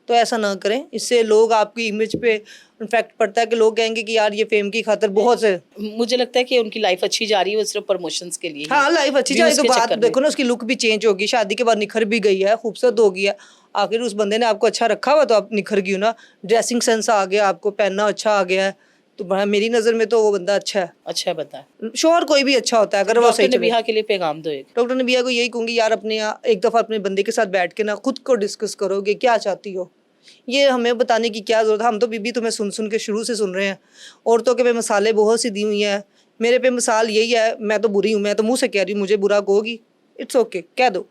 तो ऐसा ना करें, इससे लोग आपकी इमेज पे इम्पैक्ट पड़ता है कि लोग कहेंगे कि यार ये फेम की खातिर बहुत से। मुझे लगता है कि उनकी लाइफ अच्छी जा रही है, वो सिर्फ प्रमोशंस के लिए ही हाँ, है। लाइफ अच्छी व्यूज जाए तो के बात चक्कर में। देखो ना, उसकी लुक भी चेंज होगी, शादी के बाद निखर भी गई है, खूबसूरत हो गई है। आखिर उस बंदे ने आपको अच्छा रखा हुआ तो आप निखर गई हो ना। ड्रेसिंग सेंस आ गया, आपको पहनना अच्छा आ गया है, तो मेरी नज़र में तो वो बंदा अच्छा है। अच्छा बताए। शोहर कोई भी अच्छा होता है अगर वो सही डॉक्टर चले। नबीहा के लिए पैगाम दो एक। डॉक्टर नबिया को यही कहूंगी, यार अपने एक दफ़ा अपने बंदे के साथ बैठ के ना खुद को डिस्कस करोगे क्या चाहती हो। ये हमें बताने की क्या ज़रूरत है, हम तो बीबी तुम्हें सुन सुन के शुरू से सुन रहे हैं। औरतों के पे मिसालें बहुत सी दी हुई हैं, मेरे पे मिसाल यही है, मैं तो बुरी हूँ, मैं तो मुंह से कह रही हूँ, मुझे बुरा कहोगी, इट्स ओके कह दो।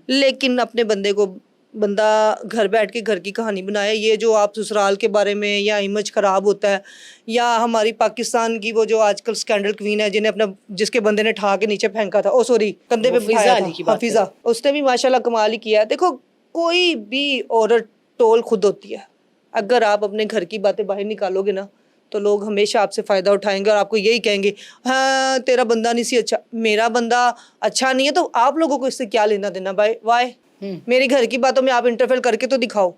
लेकिन अपने बंदे को बंदा घर बैठ के घर की कहानी बनाए। ये जो आप ससुराल के बारे में या इमेज ख़राब होता है, या हमारी पाकिस्तान की वो जो आजकल स्कैंडल क्वीन है जिन्हें अपना जिसके बंदे ने ठा के नीचे फेंका था, ओ सॉरी कंधे पे फिजा बिठाया अली की था, बात हफीज़ा, उसने भी माशाल्लाह कमाल ही किया है। देखो, कोई भी औरत टोल खुद होती है। अगर आप अपने घर की बातें बाहर निकालोगे ना तो लोग हमेशा आपसे फ़ायदा उठाएंगे और आपको यही कहेंगे, हाँ तेरा बंदा नहीं सी अच्छा। मेरा बंदा अच्छा नहीं है तो आप लोगों को इससे क्या लेना देना भाई? वाई मेरे घर की बातों में आप इंटरफेयर करके तो दिखाओ,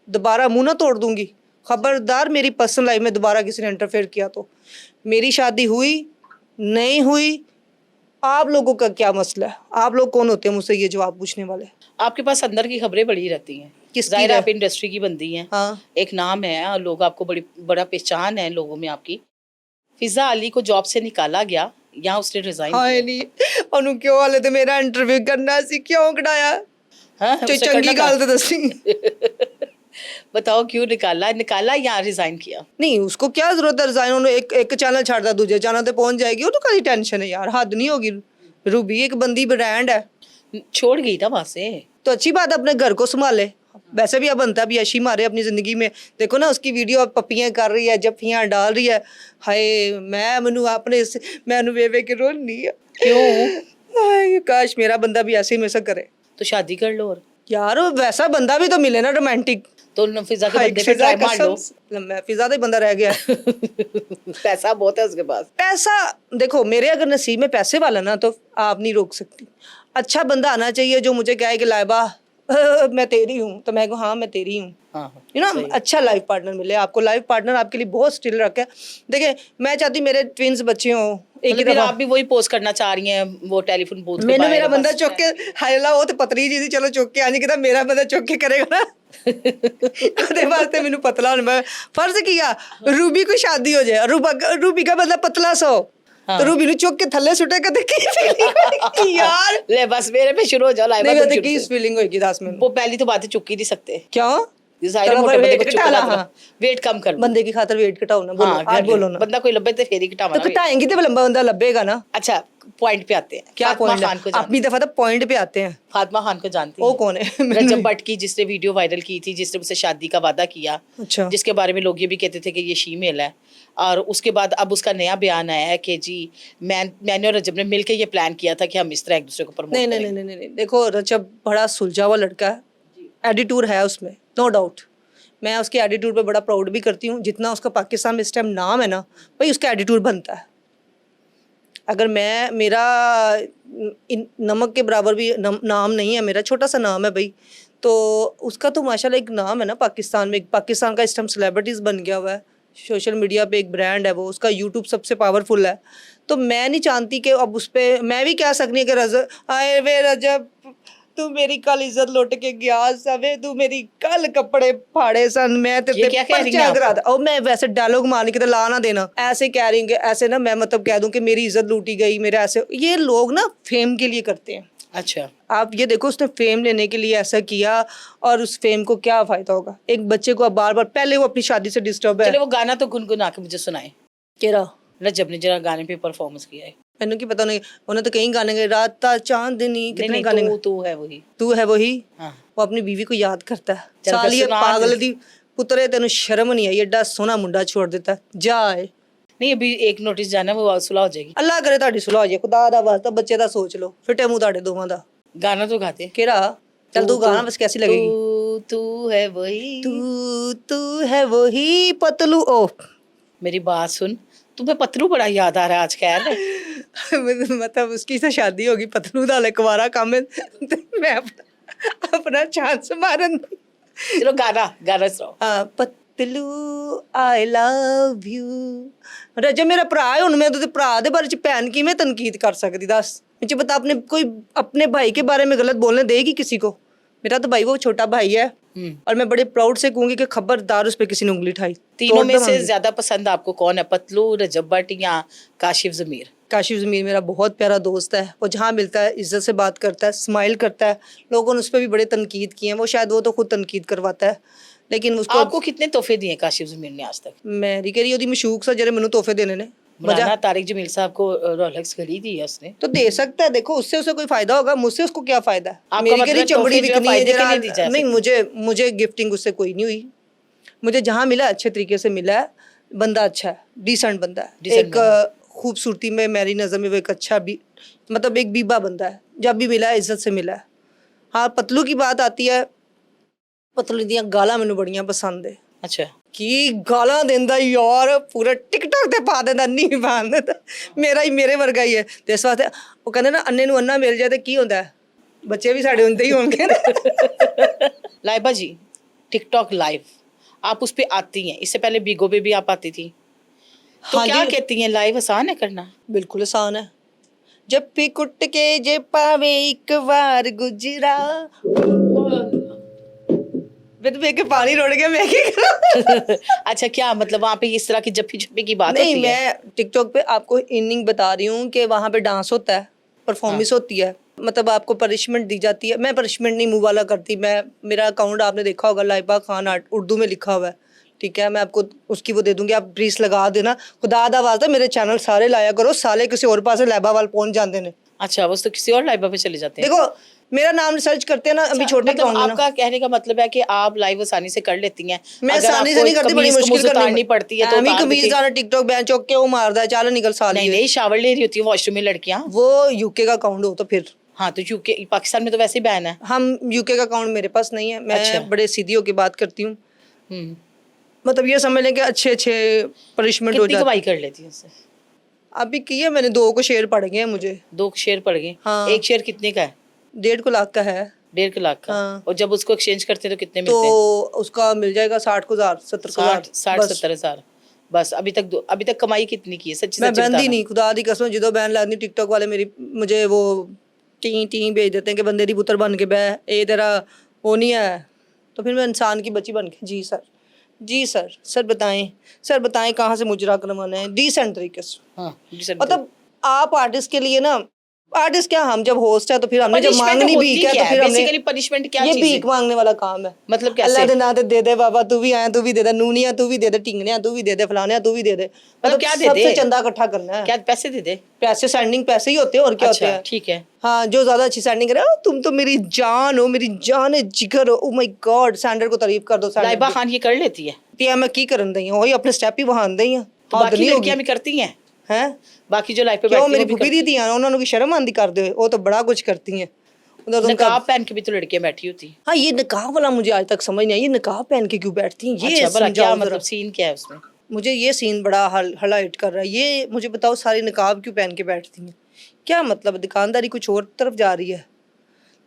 दोबारा मुंह ना तोड़ दूंगी। खबरदार मेरी पर्सनल लाइफ में दोबारा किसी ने इंटरफेयर किया तो। मेरी शादी हुई नहीं हुई, आप लोगों का क्या मसला है? आप लोग कौन होते हैं मुझसे ये जवाब पूछने वाले? आपके पास अंदर की खबरें बड़ी रहती हैं। किसकी जाहिर है है? आप इंडस्ट्री की बंदी हैं। हाँ, एक नाम है और लोग आपको बड़ा पहचान है लोगों में आपकी। फिजा अली को जॉब से निकाला गया या उसने रिजाइन हाय किया? नहीं ओनू क्यों वाले ते मेरा इंटरव्यू करना सी क्यों कढ़ाया? हाँ, कोई उसे चंगी करना था। गल तो दसी। बताओ क्यों निकाला? निकाला या रिजाइन किया? नहीं, उसको क्या जरूरत है रिजाइन? उन्होंने एक चैनल छाड़ता दूसरे चैनल पे पहुंच जाएगी, वो तो कहीं टेंशन है यार, हद नहीं होगी। रूबी एक बंदी ब्रांड है, छोड़ गई ना वहां से। तो अच्छी बात है, अपने घर को संभाले। वैसे भी अब बनता है, यशी मारे अपनी जिंदगी में। देखो ना उसकी वीडियो अब पप्पियां कर रही है, जफ्फियां डाल रही है। हाय मैनू वे के रोल नहीं है। क्यों? हाय काश मेरा बंदा भी ऐसे ही मेरे से करे। तो शादी कर लो। और यार वो वैसा बंदा भी तो मिले ना रोमांटिक। तो फिजा के हाय, बंदे पे फिजा ट्राई मार लो। कसम, मैं फिजा तो बंदा रह गया है। पैसा बहुत है उसके पास। पैसा देखो, मेरे अगर नसीब में पैसे वाला ना तो आप नहीं रोक सकती। अच्छा बंदा आना चाहिए जो मुझे कहे कि लाइबा मैं तेरी हूँ, तो मैं कहूँ हाँ मैं तेरी हूँ। हाँ, यू नो, सही। अच्छा लाइफ पार्टनर मिले आपको। लाइफ पार्टनर आपके लिए बहुत स्टिल रखे। देखिए मैं चाहती मेरे ट्विंस बच्चे हों एक ही मतलब फिर दफा। आप भी वही पोस्ट करना चाह रही हैं, वो टेलीफोन बूथ पे मैंने बाहर मेरा है, बंदा बस। चुक के हायला वो तो पतली जी थी, चलो चुक के आनी कहता मेरा बंदा चुक के करेगा ना। ਉਹਦੇ ਵਾਸਤੇ ਮੈਨੂੰ ਪਤਲਾ ਹੁਣ ਮੈਂ ਫਰਜ਼ ਕੀਆ रूबी को शादी हो जाए, रूबी का बंदा पतला सो हाँ। तो रूबी ਨੂੰ ਚੁੱਕ ਕੇ ਥੱਲੇ ਸੁੱਟੇ ਕਦੇ ਕੀ ਫੀਲਿੰग ਹੋਏਗੀ यार। ले बस मेरे पे शुरू हो जाओ लाइव। नहीं मैं ਕੀ फीलिंग होएगी ਦੱਸ ਮੈਨੂੰ। वो पहली तो बात है, चुक ही नहीं सकते। क्यों? सारे चलो मोटे भाई, बंदे वेट को चुक घटा ला, करा हाँ। वेट कम कर लो। बंदे की खातर वेट घटाओ ना, बोलो हाँ, आज कर बोलो ले। ना। बंदा कोई लब्बे तो फेर ही घटावा तो ना weight। घटाएंगी तो लंबा बंदा लब्बेगा ना। अच्छा पॉइंट पे आते हैं। क्या फातिमा पॉइंट खान को है? अपनी दफा तो पॉइंट पे आते हैं। फातिमा खान को जानती वो हैं? कौन है? रजब भट्ट की, जिसने वीडियो वायरल की थी, जिसने मुझसे शादी का वादा किया, अच्छा। जिसके बारे में लोग ये भी कहते थे कि ये शीमेल है। और उसके बाद अब उसका नया बयान आया है कि जी मैंने और रजब ने मिलकर ये प्लान किया था कि हम इस तरह एक दूसरे को प्रमोट नहीं नहीं करेंगे। नहीं नहीं नहीं, देखो रजब बड़ा सुलझा हुआ लड़का है, एटीट्यूड है उसमें, नो डाउट। मैं उसके एटीट्यूड पे बड़ा प्राउड भी करती हूँ। जितना उसका पाकिस्तान में इस टाइम नाम है ना भाई, उसका एटीट्यूड बनता है। अगर मैं मेरा नमक के बराबर भी नाम नहीं है, मेरा छोटा सा नाम है भाई, तो उसका तो माशाल्लाह एक नाम है ना पाकिस्तान में। पाकिस्तान का इस टाइम सेलिब्रिटीज़ बन गया हुआ है, सोशल मीडिया पे एक ब्रांड है वो, उसका यूट्यूब सबसे पावरफुल है। तो मैं नहीं चाहती कि अब उस पर मैं भी कह सकती कि रजब आए वे रजब तू मेरी कल इज्जत लुट के गया सवे, तू मेरी कल कपड़े फाड़े सन, मैं तेरे ये क्या कह रही हैं आप? करा था। और मैं वैसे डायलॉग मारने की तो ला ना देना, ऐसे कह रही हूँ कि ऐसे ना मैं मतलब कह दूं कि मेरी इज्जत लूटी गई मेरे, ऐसे ये लोग ना फेम के लिए करते हैं। अच्छा, आप ये देखो उसने फेम लेने के लिए ऐसा किया और उस फेम को क्या फायदा होगा। एक बच्चे को अब बार बार, पहले वो अपनी शादी से डिस्टर्ब है। चलो वो गाना तो गुनगुना के मुझे सुनाए। केरा रजब ने जरा गाने पे परफॉर्मेंस किया है। मैंने की पता नहीं, उन्होंने तो कई गाने गए, राता चांदनी कितने नहीं गाने तो है वही। तू है वही। हाँ। वो अपनी बीवी को याद करता है, चल फिर सालिए सुना पागल दे। दी पुत्रे तेन शर्म नहीं आई, एडा सोना मुंडा छोड़ देता है, जाए। नहीं अभी एक नोटिस जाना, वो सुलह हो जाएगी। अल्लाह करे ਤੁਹਾਡੀ ਸੁਲਾਹ ਹੋ ਜਾਏ, ਖੁਦਾ ਦਾ ਵਾਸਤਾ ਬੱਚੇ ਦਾ ਸੋਚ ਲਓ, ਫਿੱਟੇ ਮੂੰਹ ਤੁਹਾਡੇ ਦੋਵਾਂ ਦਾ। गाना तो गाते। ਕਿਹੜਾ? चल तू गाना बस कैसी लगेगी। तू है वही। तू है वही पतलू। ओ मेरी बात सुन, तुम्हें पतलू बड़ा याद आ रहा है आज खैर। मतलब उसकी से शादी होगी, पतलू ਦਾ ਹਲੇ ਕੁਵਾਰਾ ਕੰਮ ਹੈ ਤੇ ਮੈਂ अपना चांस मारन। चलो गाना गाना सुनाओ। Patlu I love you. रजब मेरा भरा है, ਹੁਣ ਮੈਂ ਉਹਦੇ ਭਰਾ ਦੇ ਬਾਰੇ ਚ ਭੈਣ ਕਿਵੇਂ ਤਨਕੀਦ ਕਰ ਸਕਦੀ ਦੱਸ। मुझे बता, अपने कोई अपने भाई के बारे में गलत बोलने देगी किसी को? मेरा तो भाई वो छोटा भाई है और मैं बड़े प्राउड से कहूंगी कि खबरदार उस पर किसी ने उंगली उठाई। तीनों में से ज्यादा पसंद आपको कौन है, पतलू, रजब भट्ट या काशिफ ज़मीर? काशिफ ज़मीर मेरा बहुत प्यारा दोस्त है, वो जहाँ मिलता है इज्जत से बात करता है, स्माइल करता है। लोगों ने उस पर भी बड़े तनकीद किए हैं, वो शायद वो तो खुद तनकीद करवाता है, लेकिन उसको आपको कितने तोहफे दिए काशिफ ज़मीर ने आज तक? मेरी कह रही होती मशूक सा जरे मैनू तोहफे देने ने मौलाना तारिक जमील साहब को रोलेक्स घड़ी दी है उसने। तो दे सकता है, देखो उससे उसे कोई फायदा होगा, मुझसे उसको क्या फायदा है। आपका मेरी मतलब कह रही चमड़ी तोहफे जो है बिकनी है फायदे के जरा, लिए दी जा नहीं मुझे गिफ्टिंग उससे कोई नहीं हुई। मुझे जहाँ मिला अच्छे तरीके से मिला है, बंदा अच्छा है, डिसेंट बंदा है, एक खूबसूरती में मेरी नज़र में वो एक अच्छा भी मतलब एक बीबा बंदा है, जब भी मिला है इज्जत से मिला है। हाँ पतलू की बात आती है, पतलू दियाँ गालां मैनू बड़ियां पसंद है। अच्छा, की गालां देंदा यार, पूरा टिकटॉक ते पा देंदा, नहीं पान देंदा, मेरा ही मेरे वर्गा ही है। ते इस वास्ते वो कहंदे ना अन्ने नूं अन्ना मिल जाए ते की हुंदा है, बच्चे भी साडे हुंदे ही होणगे। लाइबा जी टिकटॉक लाइव आप उस पे आती हैं, इससे पहले बिगो पे भी आप आती थी, तो हाँ क्या जी। कहती हैं, लाइव आसान है करना? बिल्कुल आसान है। जब भी कुट के जे पावे एक बार गुजरा, बिद के पानी रोड़ गया, मैं क्या करूं? अच्छा, क्या मतलब वहाँ पे इस तरह की जप्पी जप्पी की बात नहीं, होती है? मैं टिकटॉक पे आपको इनिंग बता रही हूँ कि वहाँ पे डांस होता है, परफॉर्मेंस होती है, मतलब आपको पनिशमेंट दी जाती है। मैं पनिशमेंट नहीं मुंह वाला करती, मैं मेरा अकाउंट आपने देखा होगा लाइबा खान आर्ट उर्दू में लिखा हुआ है, ठीक है, मैं आपको उसकी वो दे दूंगी, आप प्लीज लगा देना। खुदा दा वास्ता मेरे चैनल सारे लाया करो, साले किसी और पास लाइबा वाल पहुंच जाते हैं। अच्छा, बस तो किसी और लाइबा पे चले जाते हैं। देखो मेरा नाम सर्च करते हैं ना, अभी छोटे मतलब अकाउंट आपका कहने का मतलब है कि आप लाइव आसानी से कर लेती हैं? मैं अगर आसानी से आपको नहीं करती, बड़ी कमीज मुश्किल उतारनी पड़ती है तो एमी उतार कमीज देती हैं। गाना टिकटॉक बैन चौक के वो मारदा है, चल निकल साली। नहीं नहीं, शावर ले रही होती है वॉशरूम में लड़कियां। वो यूके का अकाउंट हो तो फिर हाँ, तो यूके पाकिस्तान में तो वैसे ही बैन है। हम यूके का अकाउंट मेरे पास नहीं है, मैं अच्छा। बड़े सीधी होकर बात करती हूँ। मतलब ये समझ लें कि अच्छे पनिशमेंट हो कितनी जाती। कमाई कर लेती है उससे? अभी किए मैंने 2 को शेयर पड़ गए हैं मुझे। 2 शेयर पड़ गए। हाँ। एक शेयर कितने का है? 1.5 लाख का है। 1.5 लाख का। हाँ। और जब उसको एक्सचेंज करते हैं तो कितने तो मिलते हैं? उसका मिल जाएगा 60,000 70,000 60 बस। 70,000 बस। अभी तक कमाई कितनी की है? सच्ची मैं सच्ची बंदी बताना। नहीं, खुदा दी कसम, जो बैन लगनी टिकटॉक वाले मुझे वो टी भेज देते हैं कि बंदे दी पुत्र बन के बह, ये तेरा वो नहीं है। तो फिर मैं इंसान की बच्ची बन के, जी सर बताएं कहाँ से मुजरा करवाना है डिसेंट तरीके से। हाँ, decent मतलब आप आर्टिस्ट के लिए ना, आर्टिस्ट क्या, हम जब होस्ट है तो फिर हमने जब Punishment मांगनी होती भीख है क्या तो फिर हमने, बेसिकली punishment क्या ये चीज़ है? भीख मांगने वाला काम है। मतलब कैसे? अल्लाह दे ना दे दे बाबा, तू भी आया तू भी दे दे, नूनिया तू भी दे दे, टिंगनिया तू भी दे दे, फलानिया तू भी दे दे। मतलब क्या दे सबसे दे? चंदा इकट्ठा करना है। क्या पैसे दे दे? पैसे सेंडिंग पैसे ही होते हैं और क्या होते अच्छा, हैं। ठीक है। हाँ, जो ज्यादा अच्छी सेंडिंग करे, तुम तो मेरी जान हो, मेरी जान है, जिगर हो, ओ माय गॉड, सैंडर को तारीफ कर दो। लाइबा खान ये कर लेती है? सैंडर मैं की करन दई हूं, वही अपने स्टेप ही वहां दई हैं। तो हद बाकी नहीं होगी लड़कियां भी करती हैं? हैं? बाकी जो लाइफ पे क्यों, बैठती हैं मेरी वो भी फुफी करती दी थी उन्होंने की शर्म आंदी कर दे, वो तो बड़ा कुछ करती हैं उधर हैं? उनका। नकाब पहन के भी तो लड़कियां बैठी होती हैं। हाँ, ये निकाह वाला मुझे आज तक समझ नहीं आई, ये निकाह पहन के क्यों बैठती हैं, ये अच्छा, भला क्या समझाओ मतलब जरा। सीन क्या है उसमें? मुझे ये सीन बड़ा हाईलाइट कर रहा है, ये मुझे बताओ, सारी निकाब क्यों पहन के बैठती हैं, क्या मतलब है? दुकानदारी कुछ और तरफ जा रही है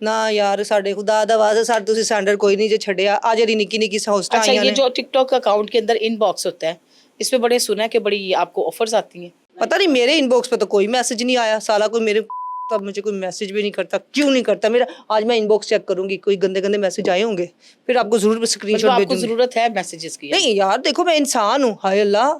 ना यार। साढ़े खुदा दा वास्ते साढ़े तुसी सैंडर कोई नहीं जे छड़िया, आ जेडी निक्की निक्की होस्टां अच्छा, आईयां ये ने। जो टिकटॉक अकाउंट के अंदर इनबॉक्स होता है, इसमें बड़े सुना है कि बड़ी आपको ऑफर्स आती हैं। पता नहीं, मेरे इनबॉक्स पे तो कोई मैसेज नहीं आया, साला कोई मेरे तब मुझे कोई मैसेज भी नहीं करता, क्यों नहीं करता मेरा। आज मैं इनबॉक्स चेक करूंगी, कोई गंदे गंदे मैसेज आए होंगे, फिर आपको जरूर मतलब स्क्रीनशॉट आपको भेजूंगी। जरूरत है मैसेजेस की? नहीं यार, देखो मैं इंसान हूँ, हाय अल्लाह।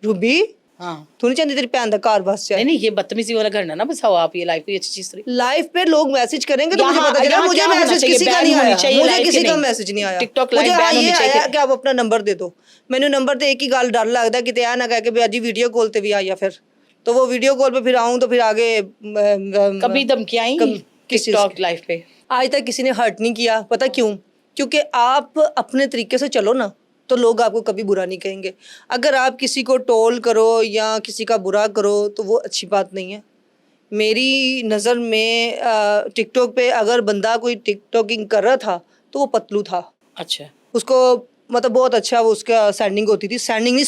रूबी, हाँ। तू नहीं चाहती तेरी भैन का घर बस जाए? नहीं नहीं, ये बदतमीजी वाला घर ना बसाओ आप, ये लाइफ कोई अच्छी चीज थोड़ी। लाइफ पे लोग मैसेज करेंगे तो मुझे यहाँ- पता चला। यहाँ मुझे क्या होना मैसेज चाहिए? किसी का बैन नहीं होनी आया, चाहिए मुझे लाइव किसी के का नहीं? मैसेज नहीं आया। टिकटॉक मुझे लाइव हाँ बैन ये होनी आया चाहिए। कि आप अपना नंबर दे दो। मैंने नंबर ते एक ही गल डर लगता कि आ ना कह के भी अजी वीडियो कॉल ते भी आया, फिर तो वो वीडियो कॉल पे फिर आऊँ तो फिर आगे कभी धमकियां आई किस चीज टिकटॉक की? लाइव पे? आज तक किसी ने हर्ट नहीं किया, पता क्यों? क्योंकि आप अपने तरीके से चलो ना, तो लोग आपको कभी बुरा नहीं कहेंगे। अगर आप किसी को टोल करो या किसी का बुरा करो तो वो अच्छी बात नहीं है। मेरी नज़र में टिकटॉक पे अगर बंदा कोई टिकटॉकिंग कर रहा था तो वो पतलू था। अच्छा। उसको मतलब बहुत अच्छा वो उसका सेंडिंग होती थी, सेंडिंग नहीं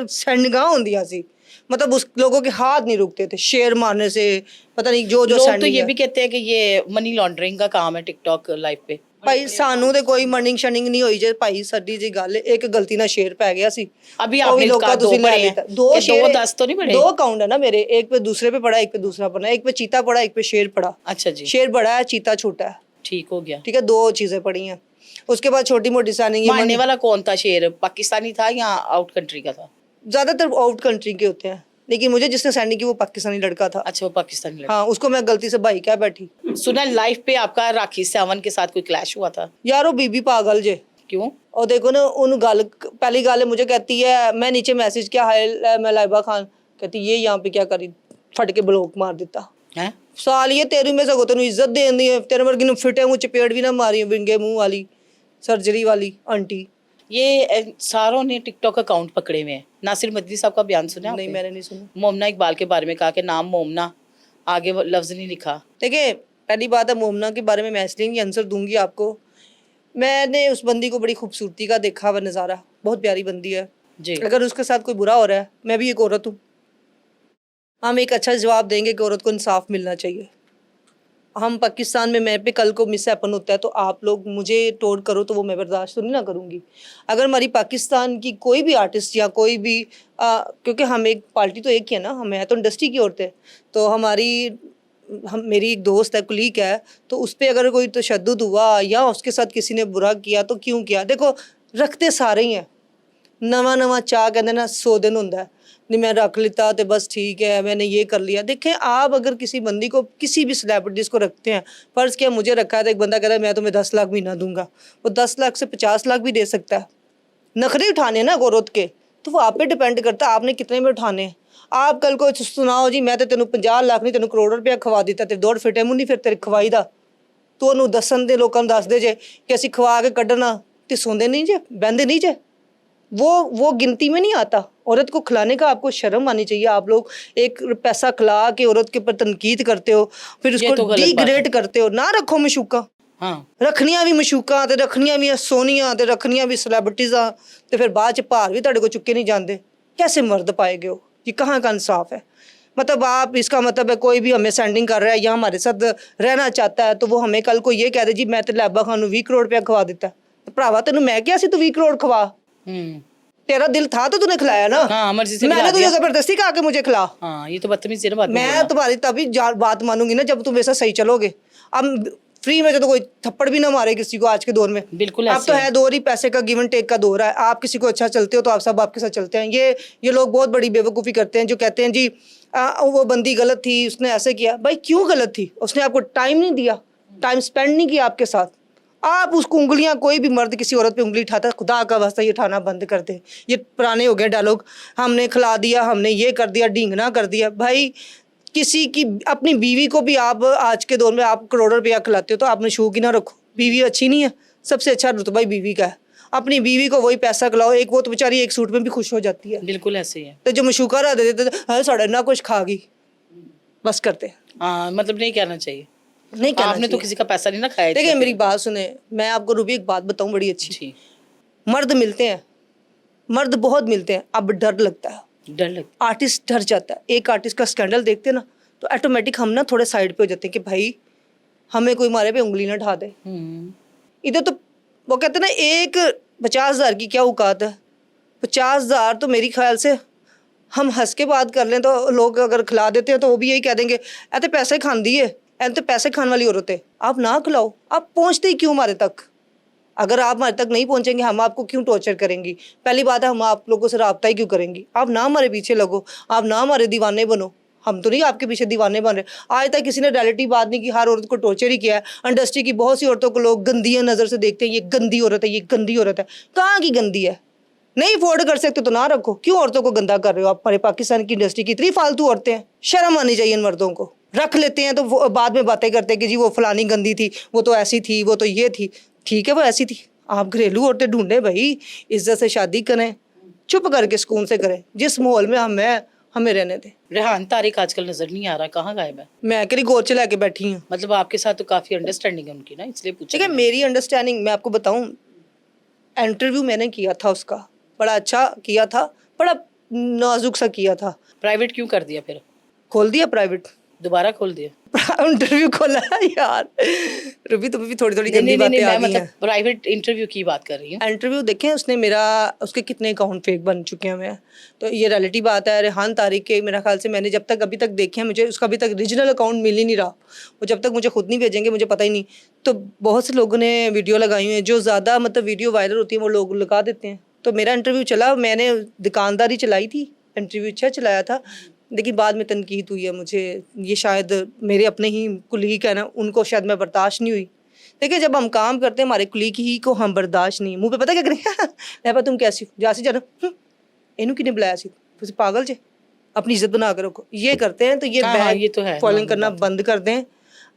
सेंडिंग होंदी सी। मतलब उस लोगों के हाथ नहीं रुकते थे शेयर मारने से, पता नहीं जो लोग तो सेंडिंग ये है। भी कहते हैं कि ये मनी लॉन्ड्रिंग का काम है टिकटॉक लाइव पे। भाई सानू ते कोई मर्निंग शनिंग नहीं होई जे भाई, सदी जी गल एक गलती ना शेयर पै गया सी। अभी ਉਹ ਵੀ आपने ਲੋਕਾਂ कहा दो ਤੁਸੀਂ ਲੈ पढ़े हैं लेता। दो कि शेर, 10 तो नहीं पढ़े? 2 अकाउंट है ना मेरे, एक पे दूसरे पे पड़ा, एक पे दूसरा पड़ा, एक पे चीता पड़ा, एक पे शेर पड़ा। अच्छा जी, शेर बड़ा है, चीता छोटा है, ठीक हो गया। ठीक है, 2 चीजें पड़ी हैं। उसके बाद छोटी मोटी सानिंग, मारने वाला कौन था शेर? पाकिस्तानी था या आउट कंट्री का था? ज्यादातर आउट कंट्री के होते हैं, लेकिन मुझे जिसने सेंडिंग की वो पाकिस्तानी लड़का था। अच्छा, वो पाकिस्तानी लड़का। हाँ, उसको मैं गलती से भाई क्या बैठी। सुना लाइव पे आपका राखी सावंत के साथ कोई क्लैश हुआ था? यार वो बीबी पागल जे। क्यों? और देखो ना, उन गल पहली गल मुझे कहती है, मैं नीचे मैसेज किया हाय मैं लाइबा खान, कहती ये यहाँ पे क्या करी, फट के ब्लॉक मार देता। हैं? साल ये तेरी में सगो तेन इज्जत देनी है, तेरे वर्गी ने फिटे मुँह चपेट भी ना मारी, विंगे मुंह वाली सर्जरी वाली आंटी। ये सारों ने टिकटॉक अकाउंट पकड़े हुए हैं। नासिर मदनी साहब का बयान सुना नहीं, आपने? मैंने नहीं सुना। मोमना इकबाल के बारे में कहा कि नाम मोमना, आगे वो लफ्ज नहीं लिखा। देखिए, पहली बात है, मोमना के बारे में मैं इसलिए नहीं आंसर दूंगी आपको। मैंने उस बंदी को बड़ी खूबसूरती का देखा हुआ नज़ारा, बहुत प्यारी बंदी है जी। अगर उसके साथ कोई बुरा हो रहा है, मैं भी एक औरत हूँ, हम एक अच्छा जवाब देंगे कि औरत को इंसाफ मिलना चाहिए। हम पाकिस्तान में मैं पे कल को मिस हैपन होता है तो आप लोग मुझे टोल करो तो वो मैं बर्दाश्त तो नहीं ना करूँगी। अगर हमारी पाकिस्तान की कोई भी आर्टिस्ट या कोई भी क्योंकि हम एक पार्टी तो एक ही है ना, हम है तो इंडस्ट्री की औरतें, तो हम मेरी एक दोस्त है, कुलीग है, तो उस पर अगर कोई तशद्दुद हुआ या उसके साथ किसी ने बुरा किया तो क्यों किया? देखो, रखते सारे ही हैं, नवा नवा चाह कहते ना 100 दिन होंदा है, नहीं मैं रख लेता तो बस ठीक है, मैंने ये कर लिया। देखें, आप अगर किसी बंदी को, किसी भी सेलिब्रिटीज़ को रखते हैं, फ़र्ज़ किया मुझे रखा है तो एक बंदा कहता है मैं तुम्हें 10 लाख महीना दूंगा, वो 10 लाख से 50 लाख भी दे सकता है। नखरे उठाने ना औरत के, तो वो आप पे डिपेंड करता है आपने कितने में उठाने हैं। आप कल को सुनाओ जी मैं तो तेन 50 लाख नहीं तेन करोड़ रुपया खवा दिता, तेरे दौड़ फिटे मुँह नहीं फिर तेरे खवाई दा, तो ਉਹਨੂੰ ਦੱਸਣ ਦੇ ਲੋਕਾਂ ਨੂੰ ਦੱਸ ਦੇ ਜੇ ਕਿ ਅਸੀਂ ਖਵਾ ਕੇ ਕੱਢਣਾ ਤੇ ਸੌਂਦੇ नहीं जे, बहते नहीं जे, वो गिनती में नहीं आता। औरत को खिलाने का आपको शर्म आनी चाहिए। आप लोग एक पैसा खिला के औरत के ऊपर तनकीद करते हो, फिर ये उसको तो गलत बात है। डिग्रेड करते हो। ना रखो मशूका, हाँ ਰੱਖਣੀਆਂ ਵੀ ਮਸ਼ੂਕਾਂ ਤੇ ਰੱਖਣੀਆਂ ਵੀ ਸੋਹਣੀਆਂ ਤੇ ਰੱਖਣੀਆਂ भी सेलिब्रिटीज़ ਤੇ ਫਿਰ ਬਾਅਦ ਚ ਭਾਰ ਵੀ ਤੁਹਾਡੇ को चुके नहीं जाते। कैसे मर्द पाएगे हो? ये कहाँ का इंसाफ है? मतलब आप इसका मतलब है कोई भी हमें सेंडिंग कर रहा है या हमारे साथ रहना चाहता है तो वो हमें कल को ये कह दे जी मैं तो लैबा खान 20 करोड़ रुपया खवा देता तो भरावा तेन मैं क्या सी तू 20 करोड़ खवा, तेरा दिल था तो तूने खिलाया ना। हाँ, मर्जी से मैंने खिला तुझे दिया। जबरदस्ती कहा कि मुझे खिला। हाँ ये तो बदतमीजी है ना, बात मैं तुम्हारी तभी बात मानूंगी ना जब तुम मेरे साथ सही चलोगे। अब फ्री में तो कोई थप्पड़ भी ना मारे किसी को आज के दौर में। बिल्कुल अब तो है दौर ही पैसे का, गिव एंड टेक का दौर है। आप किसी को अच्छा चलते हो तो आप सब आपके साथ चलते हैं। ये लोग बहुत बड़ी बेवकूफ़ी करते हैं जो कहते हैं जी वो बंदी गलत थी, उसने ऐसे किया। भाई क्यों गलत थी? उसने आपको टाइम नहीं दिया, टाइम स्पेंड नहीं किया आपके साथ। आप उसको उंगलियां, कोई भी मर्द किसी औरत पे उंगली उठाता है, खुदा का वास्ता ये उठाना बंद कर दे। ये पुराने हो गए डायलॉग, हमने खिला दिया, हमने ये कर दिया, ढींगना कर दिया। भाई किसी की अपनी बीवी को भी आप आज के दौर में आप करोड़ों रुपया खिलाते हो तो आपने शौक ही ना रखो। बीवी अच्छी नहीं है, सबसे अच्छा रुतबा ही बीवी का है। अपनी बीवी को वही पैसा खिलाओ, एक वो तो बेचारी एक सूट में भी खुश हो जाती है। बिल्कुल ऐसे ही है। तो जो मशूका रह देते हाँ साढ़े ना कुछ खा गई, बस करते हैं। हाँ मतलब नहीं कहना चाहिए, नहीं कहना आपने तो चाहिए। किसी का पैसा नहीं ना खाया। देखिए मेरी बात सुने, मैं आपको रूबी एक बात बताऊं बड़ी अच्छी। जी। मर्द मिलते हैं, मर्द बहुत मिलते हैं, अब डर लगता है, डर लगता आर्टिस्ट डर जाता है। एक आर्टिस्ट का स्कैंडल देखते हैं ना तो ऑटोमेटिक हम ना थोड़े साइड पे हो जाते हैं कि भाई हमें कोई हमारे पे उंगली ना ढा दे। इधर तो वो कहते हैं ना एक 50,000 की क्या औकात है। 50,000 तो मेरी ख्याल से हम हंस के बात कर लें तो लोग अगर खिला देते हैं तो वो भी यही कह देंगे ऐसे पैसे खान दिए, ऐसे तो पैसे खाने वाली औरत है। आप ना खिलाओ, आप पहुँचते ही क्यों हमारे तक? अगर आप हमारे तक नहीं पहुंचेंगे हम आपको क्यों टॉर्चर करेंगी? पहली बात है हम आप लोगों से रब्ता ही क्यों करेंगी? आप ना हमारे पीछे लगो, आप ना हमारे दीवाने बनो। हम तो नहीं आपके पीछे दीवाने बन रहे। आज तक किसी ने रियलिटी बात नहीं की, हर औरत को टॉर्चर ही किया है। इंडस्ट्री की बहुत सी औरतों को लोग गंदी नज़र से देखते हैं, ये गंदी औरत है, ये गंदी औरत है। कहाँ की गंदी है? नहीं अफोर्ड कर सकते तो ना रखो, क्यों औरतों को गंदा कर रहे हो आप? हमारे पाकिस्तान की इंडस्ट्री की इतनी फालतू औरतें हैं, शर्म आनी चाहिए इन मर्दों को। रख लेते हैं तो बाद में बातें करते हैं कि जी वो फलानी गंदी थी, वो तो ऐसी थी, वो तो ये थी। ठीक है वो ऐसी थी, आप घरेलू औरतें ढूंढें भाई, इज्जत से शादी करें, चुप करके सुकून से करें। जिस माहौल में हम हैं हमें रहने दें। रेहान तारिक आजकल नजर नहीं आ रहा, कहाँ गायब है? मैं कहीं गोद चला के बैठी हूँ। मतलब आपके साथ तो काफी अंडरस्टैंडिंग है उनकी ना, इसलिए पूछा। ठीक है मेरी अंडरस्टैंडिंग, मैं आपको बताऊं, इंटरव्यू मैंने किया था उसका, बड़ा अच्छा किया था, बड़ा नाजुक सा किया था। प्राइवेट क्यों कर दिया फिर? खोल दिया प्राइवेट, दोबारा खोल दिया? इंटरव्यू खोला यार। रूबी तुम्हें भी थोड़ी थोड़ी नहीं गंदी नहीं बातें नहीं, आ मैं गई मतलब हैं। प्राइवेट इंटरव्यू की बात कर रही हूँ। इंटरव्यू देखें उसने मेरा, उसके कितने अकाउंट फेक बन चुके हैं मैं, तो ये रियलिटी बात है। रेहान तारिक के मेरा ख्याल से मैंने जब तक अभी तक देखे हैं, मुझे उसका अभी तक ओरिजिनल अकाउंट मिल ही नहीं रहा। वो जब तक मुझे खुद नहीं भेजेंगे मुझे पता ही नहीं। तो बहुत से लोगों ने वीडियो लगाई हुई है, जो ज़्यादा मतलब वीडियो वायरल होती है वो लोग लगा देते हैं। तो मेरा इंटरव्यू चला, मैंने दुकानदारी चलाई थी, इंटरव्यू अच्छा चलाया था, लेकिन बाद में तनकीद हुई है मुझे। ये शायद मेरे अपने ही कुलीग है ना, उनको शायद मैं बर्दाश्त नहीं हुई। देखिए जब हम काम करते हैं हमारे कुलीग ही को हम बर्दाश्त नहीं, मुँह पे पता क्या करेंगे तुम कैसी हो जासी जाना, इनू किने बुलाया सी, तुम पागल जे, अपनी इज्जत बना कर रखो। ये करते हैं तो ये हाँ, ये तो है, बैग फॉलोइंग नॉर्मल करना बात है। बंद कर दें।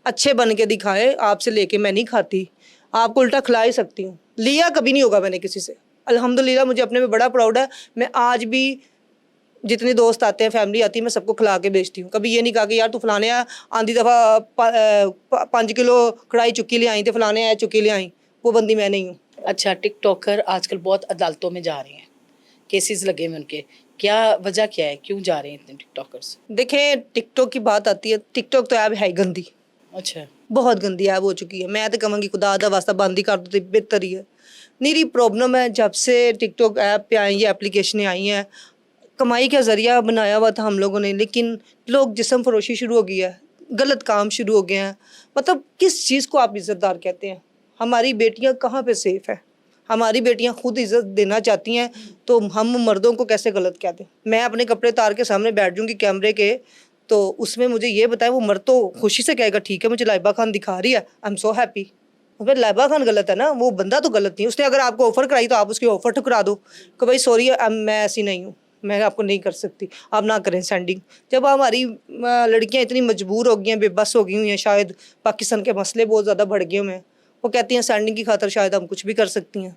अच्छे बन के दिखाएं, आपसे लेके मैं नहीं खाती, आपको उल्टा खिला ही सकती हूँ। लिया कभी नहीं होगा मैंने किसी से, अल्हम्दुलिल्लाह मुझे अपने में बड़ा प्राउड है। मैं आज भी जितने दोस्त आते हैं, फैमिली आती है, मैं सबको खिला के बेचती हूँ। कभी ये नहीं कहा कि यार तू फलाने आंधी दफ़ा 5 किलो कढ़ाई चुक्की ले आई थे, फलाने आए चुक्की ले आई, वो बंदी मैं नहीं हूँ। अच्छा, टिकटॉकर आजकल बहुत अदालतों में जा रहे हैं, केसेस लगे हुए उनके, क्या वजह क्या है, क्यों जा रहे हैं इतने टिकटॉकर्स? देखें टिकटॉक की बात आती है, टिकटॉक तो ऐप है ही गंदी, अच्छा, बहुत गंदी ऐप हो चुकी है। मैं तो कहूँगी खुदा दा वास्ता बंद ही कर दो तो बेहतर ही है। मेरी प्रॉब्लम है जब से टिकटॉक ऐप पे आई, ये एप्लीकेशनें आई हैं, कमाई का ज़रिया बनाया हुआ था हम लोगों ने, लेकिन लोग जिस्म फरोशी शुरू हो गई है, गलत काम शुरू हो गए हैं। मतलब किस चीज़ को आप इज़्ज़तदार कहते हैं? हमारी बेटियां कहाँ पे सेफ़ है? हमारी बेटियां खुद इज़्ज़त देना चाहती हैं तो हम मर्दों को कैसे गलत कहते हैं? मैं अपने कपड़े तार के सामने बैठ जाऊँगी कैमरे के, तो उसमें मुझे ये बताएं, वो मर्द तो खुशी से कहेगा ठीक है मुझे लाइबा खान दिखा रही है, आई एम सो हैप्पी। फिर लाइबा खान गलत है ना, वो बंदा तो गलत नहीं। उसने अगर आपको ऑफ़र कराई तो आप उसकी ऑफ़र ठुकरा दो कि भाई सॉरी मैं ऐसी नहीं हूँ, मैं आपको नहीं कर सकती, आप ना करें सेंडिंग। जब हमारी लड़कियां इतनी मजबूर हो गई हैं, बेबस हो गई हुई हैं, शायद पाकिस्तान के मसले बहुत ज़्यादा बढ़ गए हुए हैं, वो कहती हैं सेंडिंग की खातर शायद हम कुछ भी कर सकती हैं।